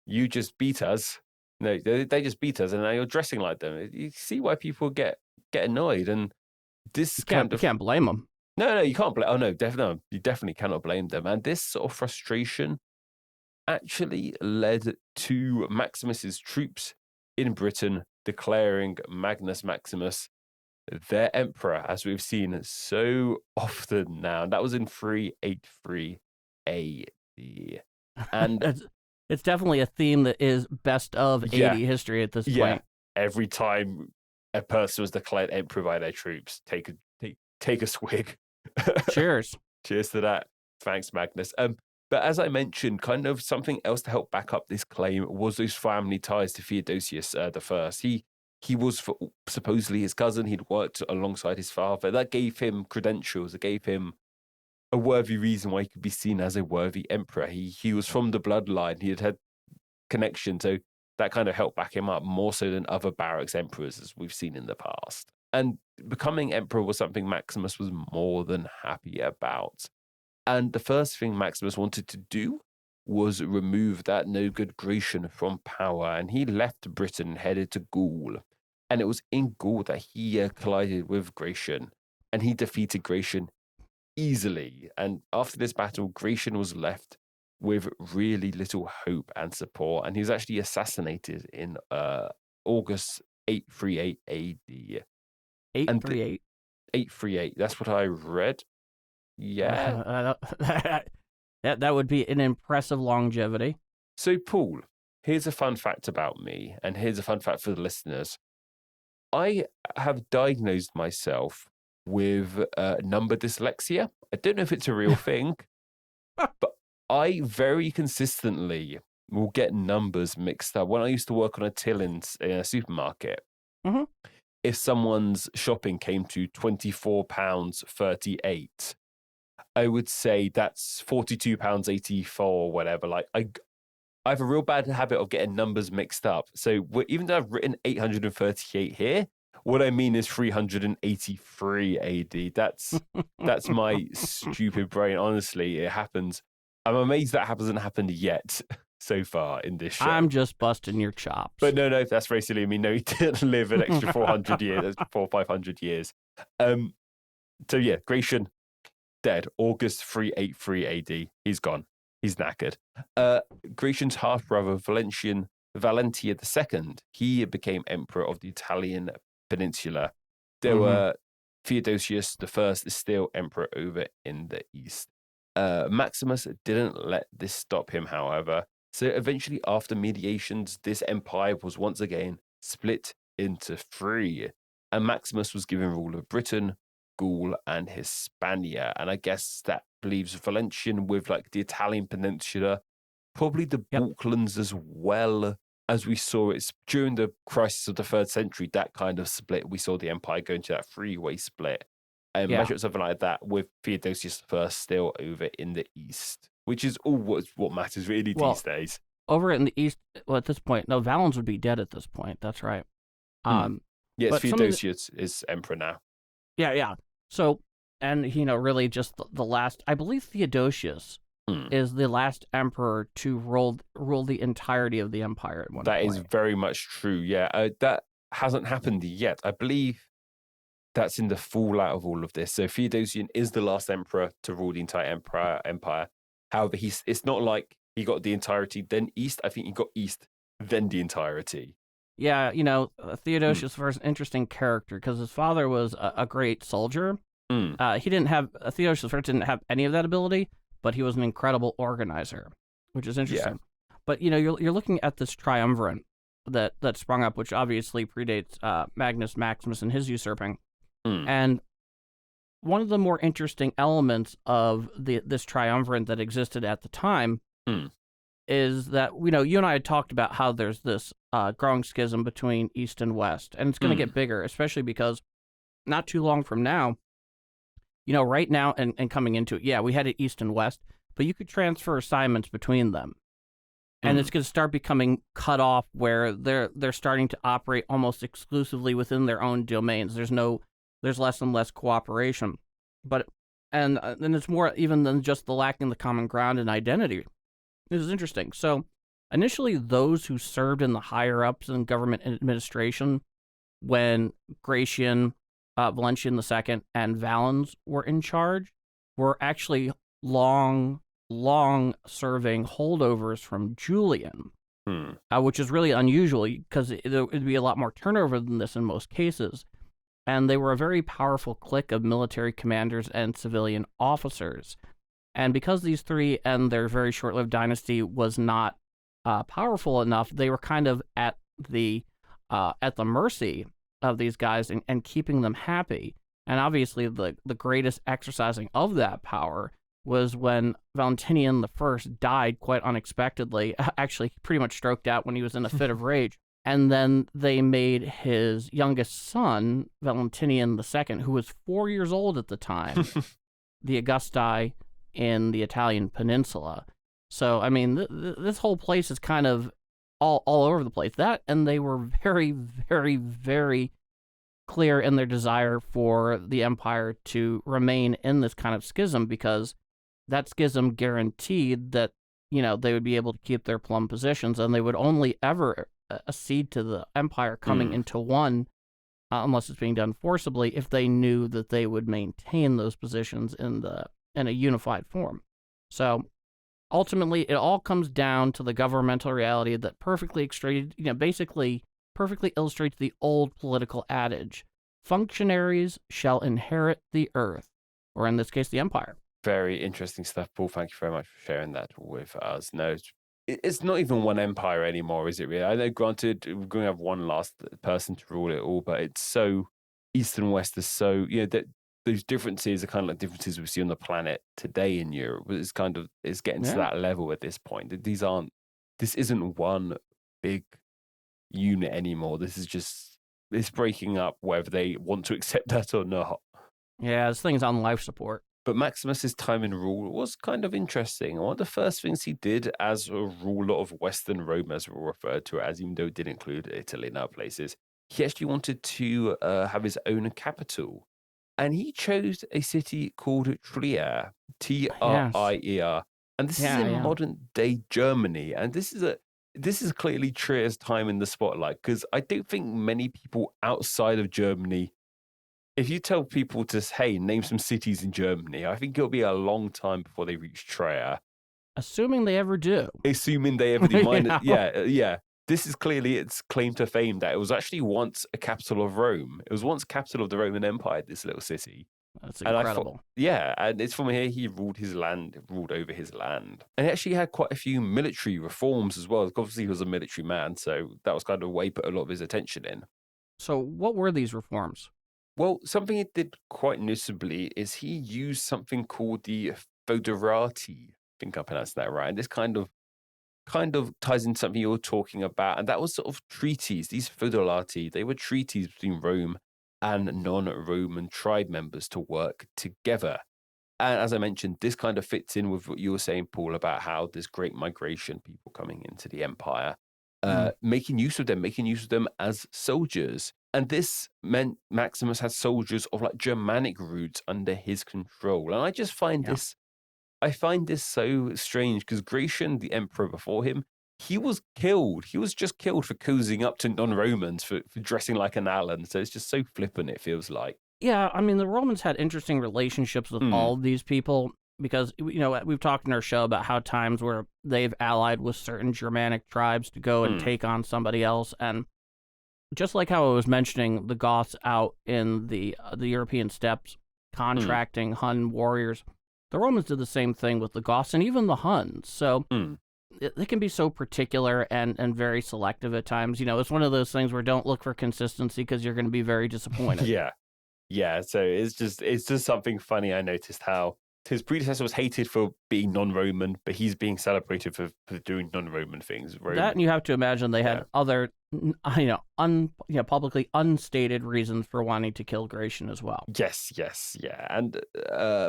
you just beat us. No, they just beat us, and now you're dressing like them. You see why people get annoyed. And this you can't blame them. No, you can't blame. Oh, no, you definitely cannot blame them. And this sort of frustration actually led to Maximus's troops in Britain declaring Magnus Maximus their emperor, as we've seen so often now. That was in 383 AD. And it's definitely a theme that is best of AD history at this point. Every time a person was declared emperor by their troops, take a swig. Cheers. Cheers to that. Thanks, Magnus. But as I mentioned, kind of something else to help back up this claim was those family ties to Theodosius I. He was supposedly his cousin. He'd worked alongside his father. That gave him credentials. It gave him a worthy reason why he could be seen as a worthy emperor. He was from the bloodline. He had connection. So that kind of helped back him up more so than other barracks emperors, as we've seen in the past. And becoming emperor was something Maximus was more than happy about. And the first thing Maximus wanted to do was remove that no-good Gratian from power. And he left Britain and headed to Gaul. And it was in Gaul that he collided with Gratian. And he defeated Gratian easily. And after this battle, Gratian was left with really little hope and support. And he was actually assassinated in August 838 AD. 838. 838. That's what I read. Yeah. That would be an impressive longevity. So, Paul, here's a fun fact about me, and here's a fun fact for the listeners. I have diagnosed myself with number dyslexia. I don't know if it's a real thing, but I very consistently will get numbers mixed up. When I used to work on a till in a supermarket, if someone's shopping came to £24.38, I would say that's £42.84 or whatever. Like I have a real bad habit of getting numbers mixed up. So even though I've written 838 here, what I mean is 383 AD. That's my stupid brain. Honestly, it happens. I'm amazed that hasn't happened yet so far in this show. I'm just busting your chops. But no, that's very silly of me. No, he didn't live an extra 400 years. That's 400 or 500 years. So yeah, Gratian, dead. August 383 AD. He's gone. He's knackered. Gratian's half-brother, Valentia II, he became emperor of the Italian peninsula. There were Theodosius I is still emperor over in the east. Maximus didn't let this stop him, however. So eventually, after mediations, this empire was once again split into three. And Maximus was given rule of Britain, Gaul, and Hispania. And I guess that leaves Valentian with like the Italian peninsula, probably the Balkans as well, as we saw it during the crisis of the 3rd century, that kind of split. We saw the empire go into that three-way split. And imagine something like that with Theodosius I still over in the east, which is all what matters really these days. Over in the east, well, at this point, no, Valens would be dead at this point. That's right. Yes, Theodosius is emperor now. Yeah. So, and really just the last, I believe Theodosius is the last emperor to rule the entirety of the empire at one point. That is very much true, yeah. That hasn't happened yet. I believe that's in the fallout of all of this. So Theodosian is the last emperor to rule the entire empire. However, it's not like he got the entirety, then east. I think he got east, then the entirety. Yeah, Theodosius was an interesting character because his father was a great soldier. Theodosius I didn't have any of that ability, but he was an incredible organizer, which is interesting. Yeah. But you're looking at this triumvirate that sprung up, which obviously predates Magnus Maximus and his usurping. And one of the more interesting elements of this triumvirate that existed at the time is that you and I had talked about how there's this growing schism between East and West, and it's going to get bigger, especially because not too long from now, right now and coming into it, we had it East and West, but you could transfer assignments between them. And it's going to start becoming cut off where they're starting to operate almost exclusively within their own domains. There's less and less cooperation. And it's more even than just the lacking the common ground and identity. This is interesting. So initially, those who served in the higher ups in government administration when Gratian, Valentian II, and Valens were in charge were actually long-serving holdovers from Julian, which is really unusual because it would be a lot more turnover than this in most cases. And they were a very powerful clique of military commanders and civilian officers. And because these three and their very short-lived dynasty was not powerful enough, they were kind of at the mercy of these guys and keeping them happy. And obviously, the greatest exercising of that power was when Valentinian I died quite unexpectedly. Actually, pretty much stroked out when he was in a fit of rage. And then they made his youngest son, Valentinian II, who was 4 years old at the time, the Augusti in the Italian peninsula. So, I mean, this whole place is kind of all over the place. That, and they were very, very, very clear in their desire for the empire to remain in this kind of schism, because that schism guaranteed that, they would be able to keep their plum positions, and they would only ever accede to the empire coming into one, unless it's being done forcibly, if they knew that they would maintain those positions in a unified form. So ultimately, it all comes down to the governmental reality that perfectly illustrates the old political adage functionaries shall inherit the earth, or in this case, the empire. Very interesting stuff, Paul. Thank you very much for sharing that with us. No, it's not even one empire anymore, is it really? I know, granted, we're going to have one last person to rule it all, but it's so East and West are so, those differences are kind of like differences we see on the planet today in Europe. It's getting to that level at this point. This isn't one big unit anymore. This is just, it's breaking up whether they want to accept that or not. Yeah, this thing's on life support. But Maximus's time in rule was kind of interesting. One of the first things he did as a ruler of Western Rome, as we're referred to it as, even though it did include Italy and other places, he actually wanted to have his own capital. And he chose a city called Trier, Trier. And this is in modern-day Germany. And this is clearly Trier's time in the spotlight, because I don't think many people outside of Germany, if you tell people to, hey, name some cities in Germany, I think it'll be a long time before they reach Trier. Assuming they ever do. Assuming they ever do. Yeah. This is clearly its claim to fame, that it was actually once a capital of Rome. It was once capital of the Roman Empire, this little city. That's incredible. And it's from here he ruled over his land. And he actually had quite a few military reforms as well. Obviously, he was a military man, so that was kind of where he put a lot of his attention in. So what were these reforms? Well, something he did quite noticeably is he used something called the foederati. I think I pronounced that right. And this kind of ties into something you're talking about. And that was sort of treaties. These foederati, they were treaties between Rome and non-Roman tribe members to work together. And as I mentioned, this kind of fits in with what you were saying, Paul, about how this great migration, people coming into the empire, making use of them as soldiers. And this meant Maximus had soldiers of like Germanic roots under his control. And I just find this so strange, because Gratian, the emperor before him, he was killed. He was just killed for cozying up to non-Romans, for dressing like an Allan. So it's just so flippant, it feels like. Yeah, I mean, the Romans had interesting relationships with all of these people, because, we've talked in our show about how times where they've allied with certain Germanic tribes to go and take on somebody else. And just like how I was mentioning the Goths out in the European steppes contracting Hun warriors, the Romans did the same thing with the Goths and even the Huns. So they can be so particular and very selective at times. It's one of those things where don't look for consistency, because you're going to be very disappointed. Yeah. So it's just something funny. I noticed how his predecessor was hated for being non-Roman, but he's being celebrated for doing non-Roman things. That, and you have to imagine they had other, publicly unstated reasons for wanting to kill Gratian as well. Yes, yeah. And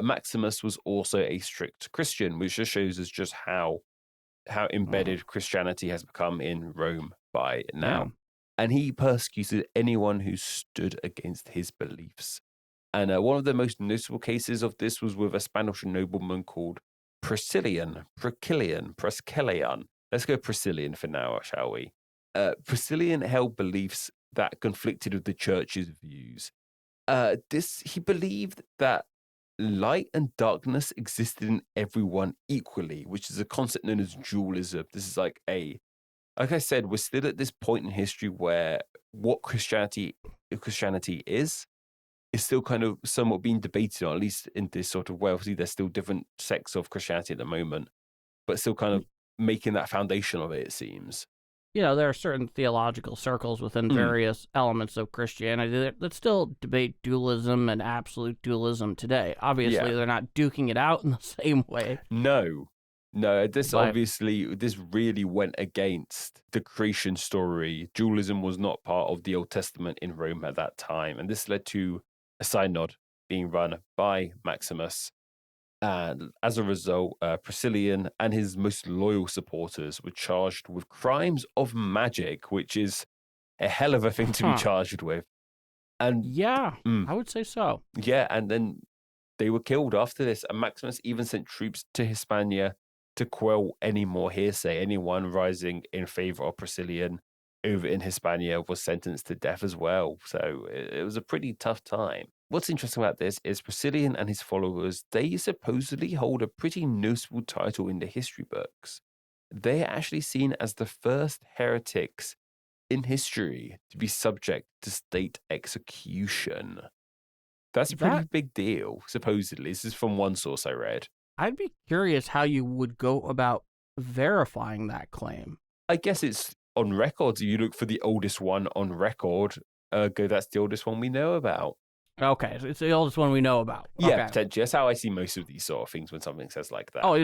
Maximus was also a strict Christian, which just shows us just how embedded Christianity has become in Rome by now. Yeah. And he persecuted anyone who stood against his beliefs. And one of the most notable cases of this was with a Spanish nobleman called Priscillian. Let's go Priscillian for now, shall we? Priscillian held beliefs that conflicted with the church's views. He believed that light and darkness existed in everyone equally, which is a concept known as dualism. This is like I said, we're still at this point in history where what Christianity is still kind of somewhat being debated on, at least in this sort of way. Obviously, there's still different sects of Christianity at the moment, but still kind of making that foundation of it seems. There are certain theological circles within various elements of Christianity that still debate dualism and absolute dualism today. Obviously, they're not duking it out in the same way. No, this really went against the creation story. Dualism was not part of the Old Testament in Rome at that time, and this led to a synod being run by Maximus. And as a result, Priscillian and his most loyal supporters were charged with crimes of magic, which is a hell of a thing to be charged with. And I would say so. Yeah, and then they were killed after this. And Maximus even sent troops to Hispania to quell any more hearsay. Anyone rising in favor of Priscillian over in Hispania was sentenced to death as well. So it was a pretty tough time. What's interesting about this is Priscillian and his followers, they supposedly hold a pretty noticeable title in the history books. They are actually seen as the first heretics in history to be subject to state execution. That's a pretty big deal, supposedly. This is from one source I read. I'd be curious how you would go about verifying that claim. I guess it's on record. So you look for the oldest one on record. That's the oldest one we know about. Okay, so it's the oldest one we know about. Yeah, okay. Potentially. That's how I see most of these sort of things when something says like that. Oh,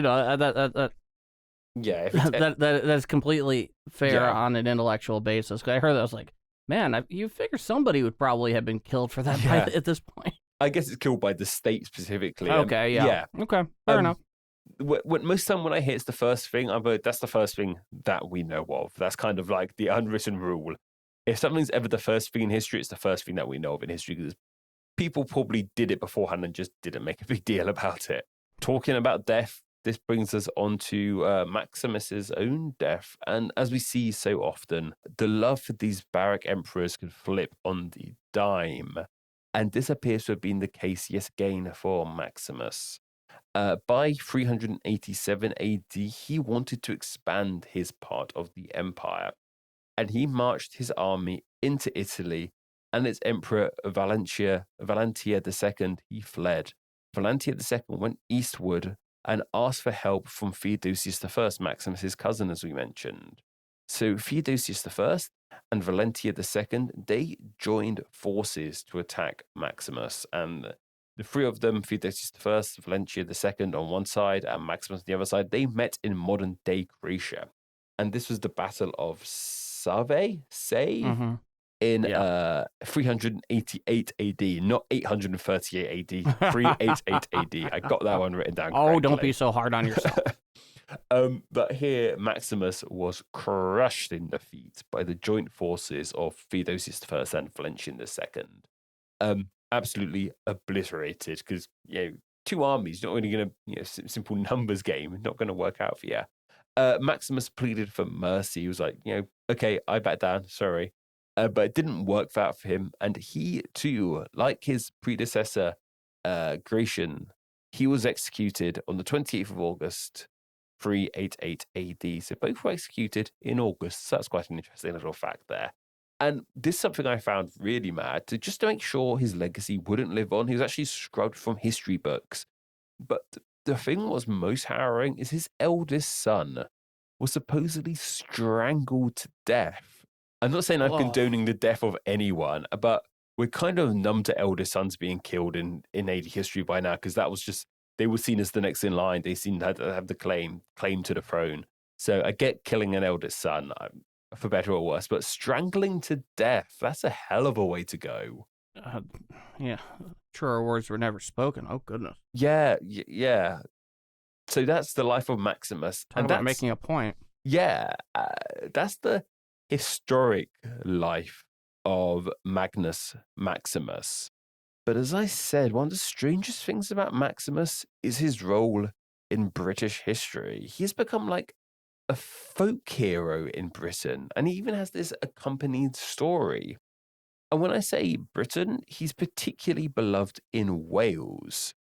Yeah, that's completely fair on an intellectual basis. I heard that, I was like, man, you figure somebody would probably have been killed for that at this point. I guess it's killed by the state specifically. Okay, yeah. Okay, fair enough. Most time when I hear it's the first thing, that's the first thing that we know of. That's kind of like the unwritten rule. If something's ever the first thing in history, it's the first thing that we know of in history, because people probably did it beforehand and just didn't make a big deal about it. Talking about death, this brings us on to Maximus's own death. And as we see so often, the love for these barrack emperors can flip on the dime. And this appears to have been the case yet again for Maximus. By 387 AD, he wanted to expand his part of the empire. And he marched his army into Italy, and its emperor Valentia II, he fled. Valentia II went eastward and asked for help from Theodosius I, Maximus's cousin, as we mentioned. So Theodosius I and Valentia II, they joined forces to attack Maximus. And the three of them, Theodosius I, Valentia II on one side, and Maximus on the other side, they met in modern-day Croatia. And this was the Battle of Save in 388 AD, not 838 AD, 388 AD. I got that one written down correctly. Oh, don't be so hard on yourself. But here, Maximus was crushed in defeat by the joint forces of Theodosius I and Valentia II. Absolutely obliterated, because two armies, not really going to simple numbers game, not going to work out for you. Maximus pleaded for mercy. He was like, okay, I back down, sorry. But it didn't work out for him. And he, too, like his predecessor, Gratian, he was executed on the 28th of August, 388 AD. So both were executed in August. So that's quite an interesting little fact there. And this is something I found really mad, just to make sure his legacy wouldn't live on. He was actually scrubbed from history books. But the thing that was most harrowing is his eldest son was supposedly strangled to death. I'm not saying I'm condoning the death of anyone, but we're kind of numb to eldest sons being killed in AD history by now, because that was just, they were seen as the next in line. They seemed to have the claim to the throne. So I get killing an eldest son, for better or worse, but strangling to death, that's a hell of a way to go. Truer words were never spoken. Oh, goodness. Yeah. So that's the life of Maximus. Talk about making a point. Yeah, that's the historic life of Magnus Maximus. But as I said, one of the strangest things about Maximus is his role in British history. He has become like a folk hero in Britain, and he even has this accompanied story. And when I say Britain, he's particularly beloved in Wales.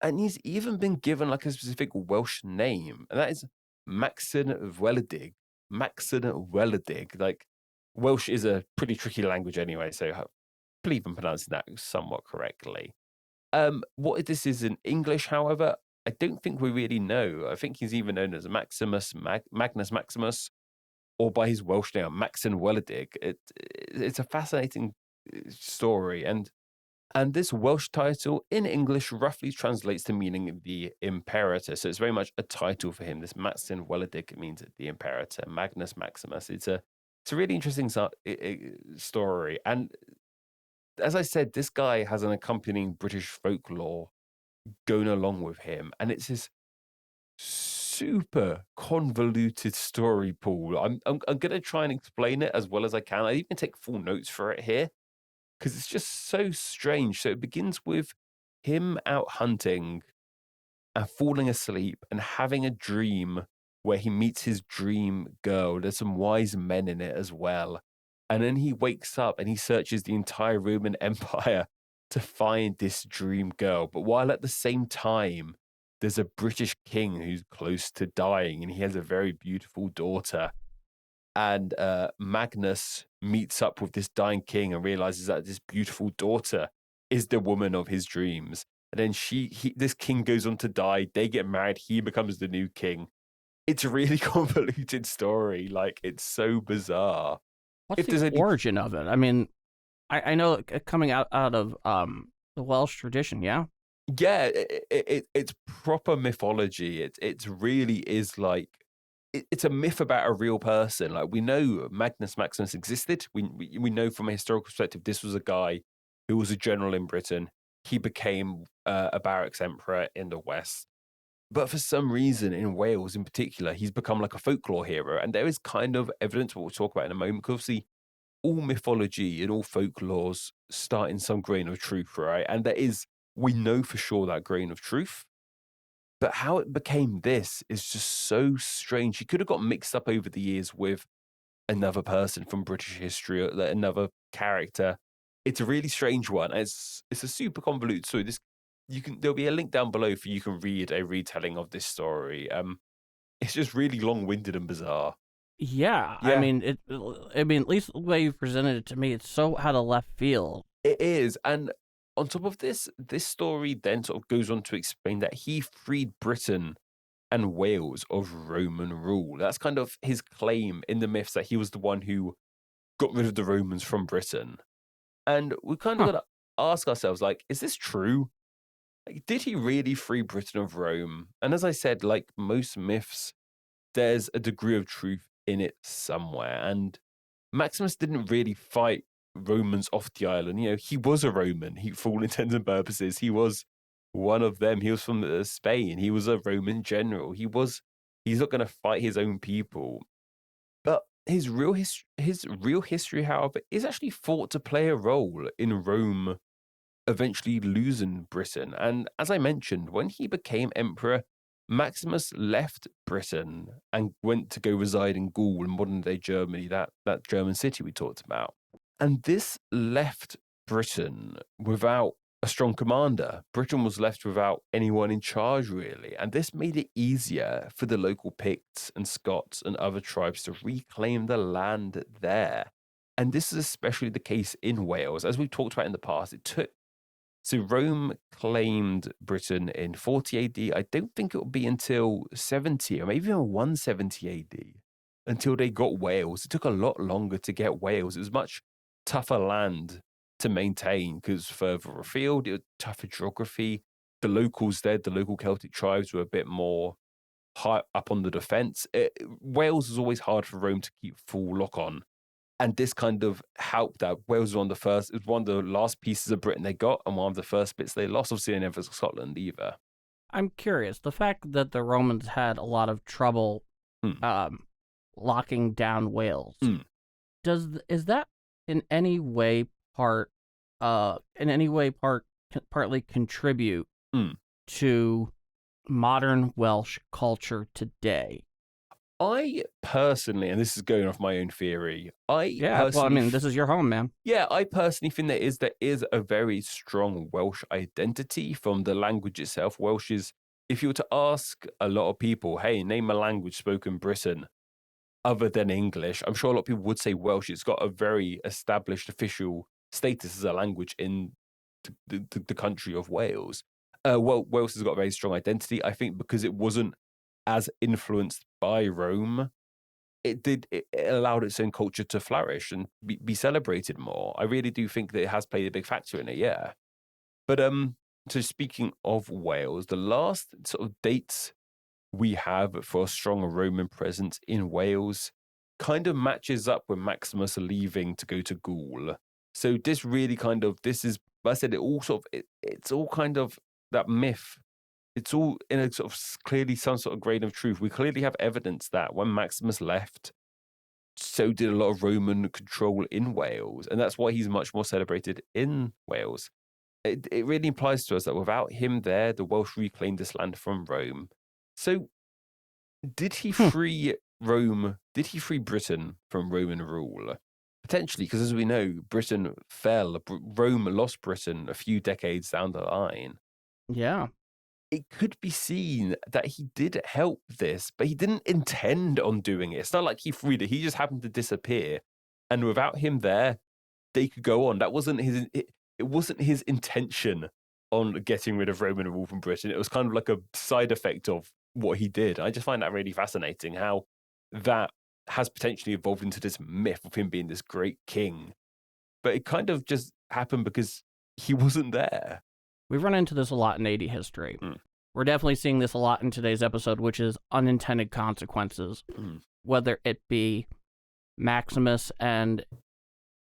And he's even been given like a specific Welsh name, and that is Maxen Weledig. Like, Welsh is a pretty tricky language anyway, so I believe I'm pronouncing that somewhat correctly. What this is in English, however, I don't think we really know. I think he's even known as Magnus Maximus, or by his Welsh name, Maxen Weledig. It's a fascinating story, and this Welsh title in English roughly translates to meaning the imperator. So it's very much a title for him. This Maxen Weledig means the imperator, Magnus Maximus. It's a really interesting story. And as I said, this guy has an accompanying British folklore going along with him. And it's this super convoluted story, Paul. I'm going to try and explain it as well as I can. I even take full notes for it here, because it's just so strange. So it begins with him out hunting and falling asleep and having a dream where he meets his dream girl. There's some wise men in it as well. And then he wakes up and he searches the entire Roman Empire to find this dream girl. But while at the same time, there's a British king who's close to dying, and he has a very beautiful daughter. and Magnus meets up with this dying king and realizes that this beautiful daughter is the woman of his dreams. And then this king goes on to die. They get married. He becomes the new king. It's a really convoluted story. Like, it's so bizarre. What's the origin of it? I mean, I know coming out of the Welsh tradition, yeah? Yeah, it's proper mythology. It really is like, it's a myth about a real person. Like, we know Magnus Maximus existed. We know from a historical perspective, this was a guy who was a general in Britain. He became a barracks emperor in the West. But for some reason, in Wales in particular, he's become like a folklore hero. And there is kind of evidence, what we'll talk about in a moment, because obviously all mythology and all folklores start in some grain of truth, right? And we know for sure that grain of truth. But how it became this is just so strange. He could have got mixed up over the years with another person from British history, or another character. It's a really strange one. It's a super convoluted story. There'll be a link down below for you can read a retelling of this story. It's just really long-winded and bizarre. Yeah. I mean, at least the way you presented it to me, it's so out of left field. It is, and on top of this story then sort of goes on to explain that he freed Britain and Wales of Roman rule. That's kind of his claim in the myths, that he was the one who got rid of the Romans from Britain. And we kind of got to ask ourselves, like, is this true? Like, did he really free Britain of Rome? And as I said, like most myths, there's a degree of truth in it somewhere. And Maximus didn't really fight Romans off the island. You know, he was a Roman. For all intents and purposes, he was one of them. He was from Spain. He was a Roman general. He's not going to fight his own people. But his real history, however, is actually thought to play a role in Rome eventually losing Britain. And as I mentioned, when he became emperor, Maximus left Britain and went to go reside in Gaul, in modern-day Germany, that German city we talked about. And this left Britain without a strong commander. Britain was left without anyone in charge, really. And this made it easier for the local Picts and Scots and other tribes to reclaim the land there. And this is especially the case in Wales. As we've talked about in the past, so Rome claimed Britain in 40 AD. I don't think it will be until 70 or maybe even 170 AD until they got Wales. It took a lot longer to get Wales. It was much tougher land to maintain because further afield, it was tougher geography. The locals there, the local Celtic tribes, were a bit more high up on the defense. Wales was always hard for Rome to keep full lock on. And this kind of helped out. Wales was one of the last pieces of Britain they got, and one of the first bits they lost. Obviously, they never got Scotland either. I'm curious. The fact that the Romans had a lot of trouble locking down Wales, is that in any way partly contribute to modern Welsh culture today? I personally, and this is going off my own theory, this is your home, man. Yeah, I personally think there is a very strong Welsh identity from the language itself. Welsh is, if you were to ask a lot of people, hey, name a language spoken in Britain other than English, I'm sure a lot of people would say Welsh. It's got a very established official status as a language in the country of Wales. Wales has got a very strong identity, I think, because it wasn't as influenced by Rome. It allowed its own culture to flourish and be celebrated more. I really do think that it has played a big factor in it, yeah. But so speaking of Wales, the last sort of dates we have for a strong Roman presence in Wales kind of matches up with Maximus leaving to go to Gaul. So this really I said, it's all kind of that myth. It's all in a sort of clearly some sort of grain of truth. We clearly have evidence that when Maximus left, so did a lot of Roman control in Wales. And that's why he's much more celebrated in Wales. It really implies to us that without him there, the Welsh reclaimed this land from Rome. So did he free Rome? Did he free Britain from Roman rule? Potentially, because as we know, Britain fell. Rome lost Britain a few decades down the line. Yeah. it could be seen that he did help this, but he didn't intend on doing it. It's not like he freed it. He just happened to disappear. And without him there, they could go on. That wasn't it wasn't his intention on getting rid of Roman rule from Britain. It was kind of like a side effect of what he did. I just find that really fascinating, how that has potentially evolved into this myth of him being this great king. But it kind of just happened because he wasn't there. We've run into this a lot in AD history. We're definitely seeing this a lot in today's episode, which is unintended consequences, whether it be Maximus and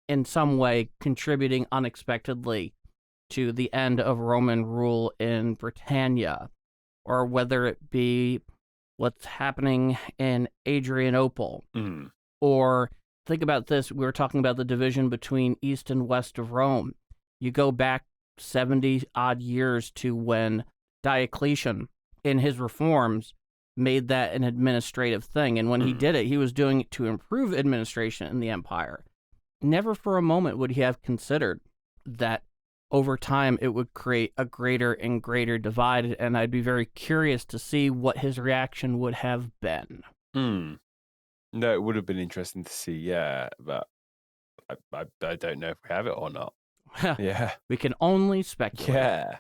in some way contributing unexpectedly to the end of Roman rule in Britannia, or whether it be what's happening in Adrianople, or think about this, we were talking about the division between east and west of Rome. You go back 70 odd years to when Diocletian, in his reforms, made that an administrative thing. And when he did it, he was doing it to improve administration in the empire. Never for a moment would he have considered that over time it would create a greater and greater divide. And I'd be very curious to see what his reaction would have been. No, it would have been interesting to see, yeah. But I don't know if we have it or not. Yeah. We can only speculate. Yeah.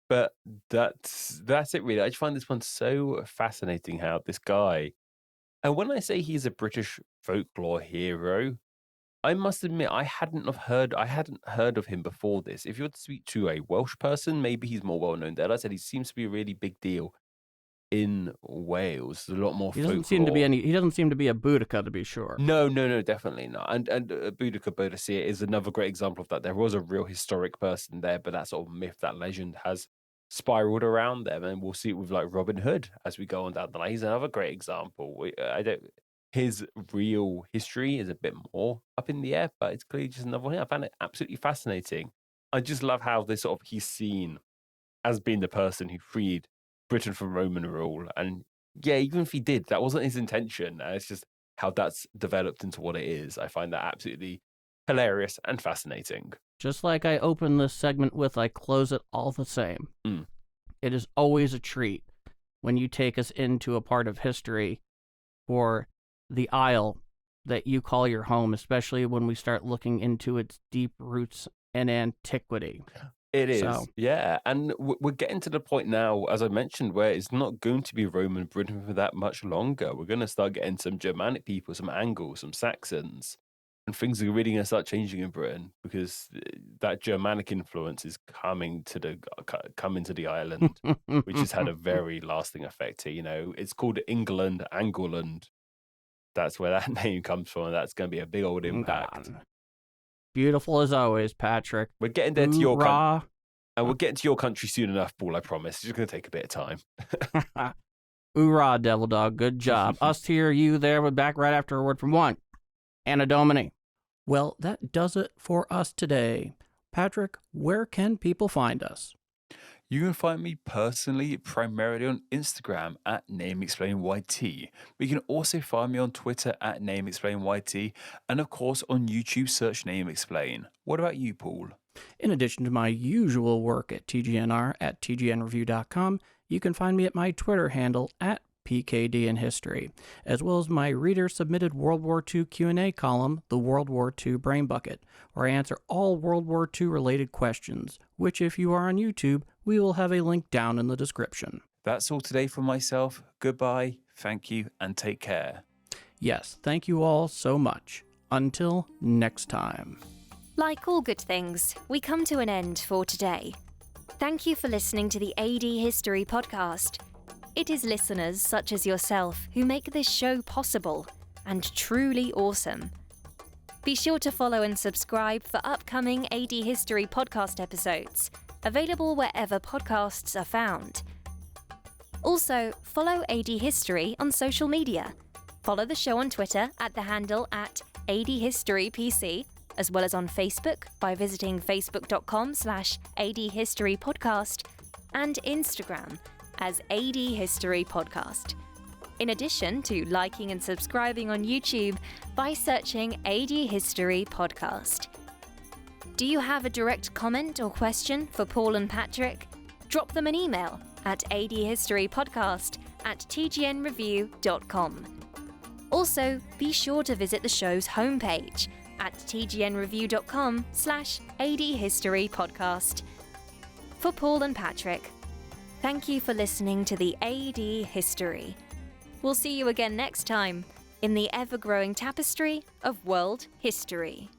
But that's it, really. I just find this one so fascinating, how this guy, and when I say he's a British folklore hero, I must admit I hadn't heard of him before this. If you were to speak to a Welsh person, maybe he's more well known there. Like I said, he seems to be a really big deal in Wales. There's a lot more folklore. He doesn't seem to be a Boudica, to be sure. No, definitely not. And Boudica Boadicea is another great example of that. There was a real historic person there, but that sort of myth, that legend has spiraled around them, and we'll see it with like Robin Hood as we go on down the line. He's another great example. His real history is a bit more up in the air, but it's clearly just another one. I found it absolutely fascinating. I just love how he's seen as being the person who freed Britain from Roman rule. And yeah, even if he did, that wasn't his intention. It's just how that's developed into what it is. I find that absolutely hilarious and fascinating. Just like I open this segment with, I close it all the same. It is always a treat when you take us into a part of history for the Isle that you call your home, especially when we start looking into its deep roots and antiquity. It is, yeah. And we're getting to the point now, as I mentioned, where it's not going to be Roman Britain for that much longer. We're going to start getting some Germanic people, some Angles, some Saxons, and things are really going to start changing in Britain because that Germanic influence is coming to the island, which has had a very lasting effect here. You know, it's called England, Angleland. That's where that name comes from. And that's going to be a big old impact. Beautiful as always, Patrick. We're getting there to your country. And we'll get to your country soon enough, Paul, I promise. It's just going to take a bit of time. Hoorah, Devil Dog. Good job. Us here, you there. We're back right after a word from one. Anna Domini. Well, that does it for us today. Patrick, where can people find us? You can find me personally primarily on Instagram at NameExplainYT. But you can also find me on Twitter at NameExplainYT, and of course on YouTube, search NameExplain. What about you, Paul? In addition to my usual work at TGNR at tgnreview.com, you can find me at my Twitter handle at PKD in History, as well as my reader-submitted World War II Q&A column, The World War II Brain Bucket, where I answer all World War II related questions, which if you are on YouTube, we will have a link down in the description. That's all today from myself. Goodbye, thank you, and take care. Yes, thank you all so much. Until next time. Like all good things, we come to an end for today. Thank you for listening to the AD History podcast. It is listeners such as yourself who make this show possible and truly awesome. Be sure to follow and subscribe for upcoming AD History podcast episodes, available wherever podcasts are found. Also, follow AD History on social media. Follow the show on Twitter at the handle at ADHistoryPC, as well as on Facebook by visiting facebook.com/ADHistoryPodcast and Instagram as AD History Podcast. In addition to liking and subscribing on YouTube by searching AD History Podcast. Do you have a direct comment or question for Paul and Patrick? Drop them an email at adhistorypodcast@tgnreview.com. Also, be sure to visit the show's homepage at tgnreview.com/adhistorypodcast. For Paul and Patrick, thank you for listening to the AD History. We'll see you again next time in the ever-growing tapestry of world history.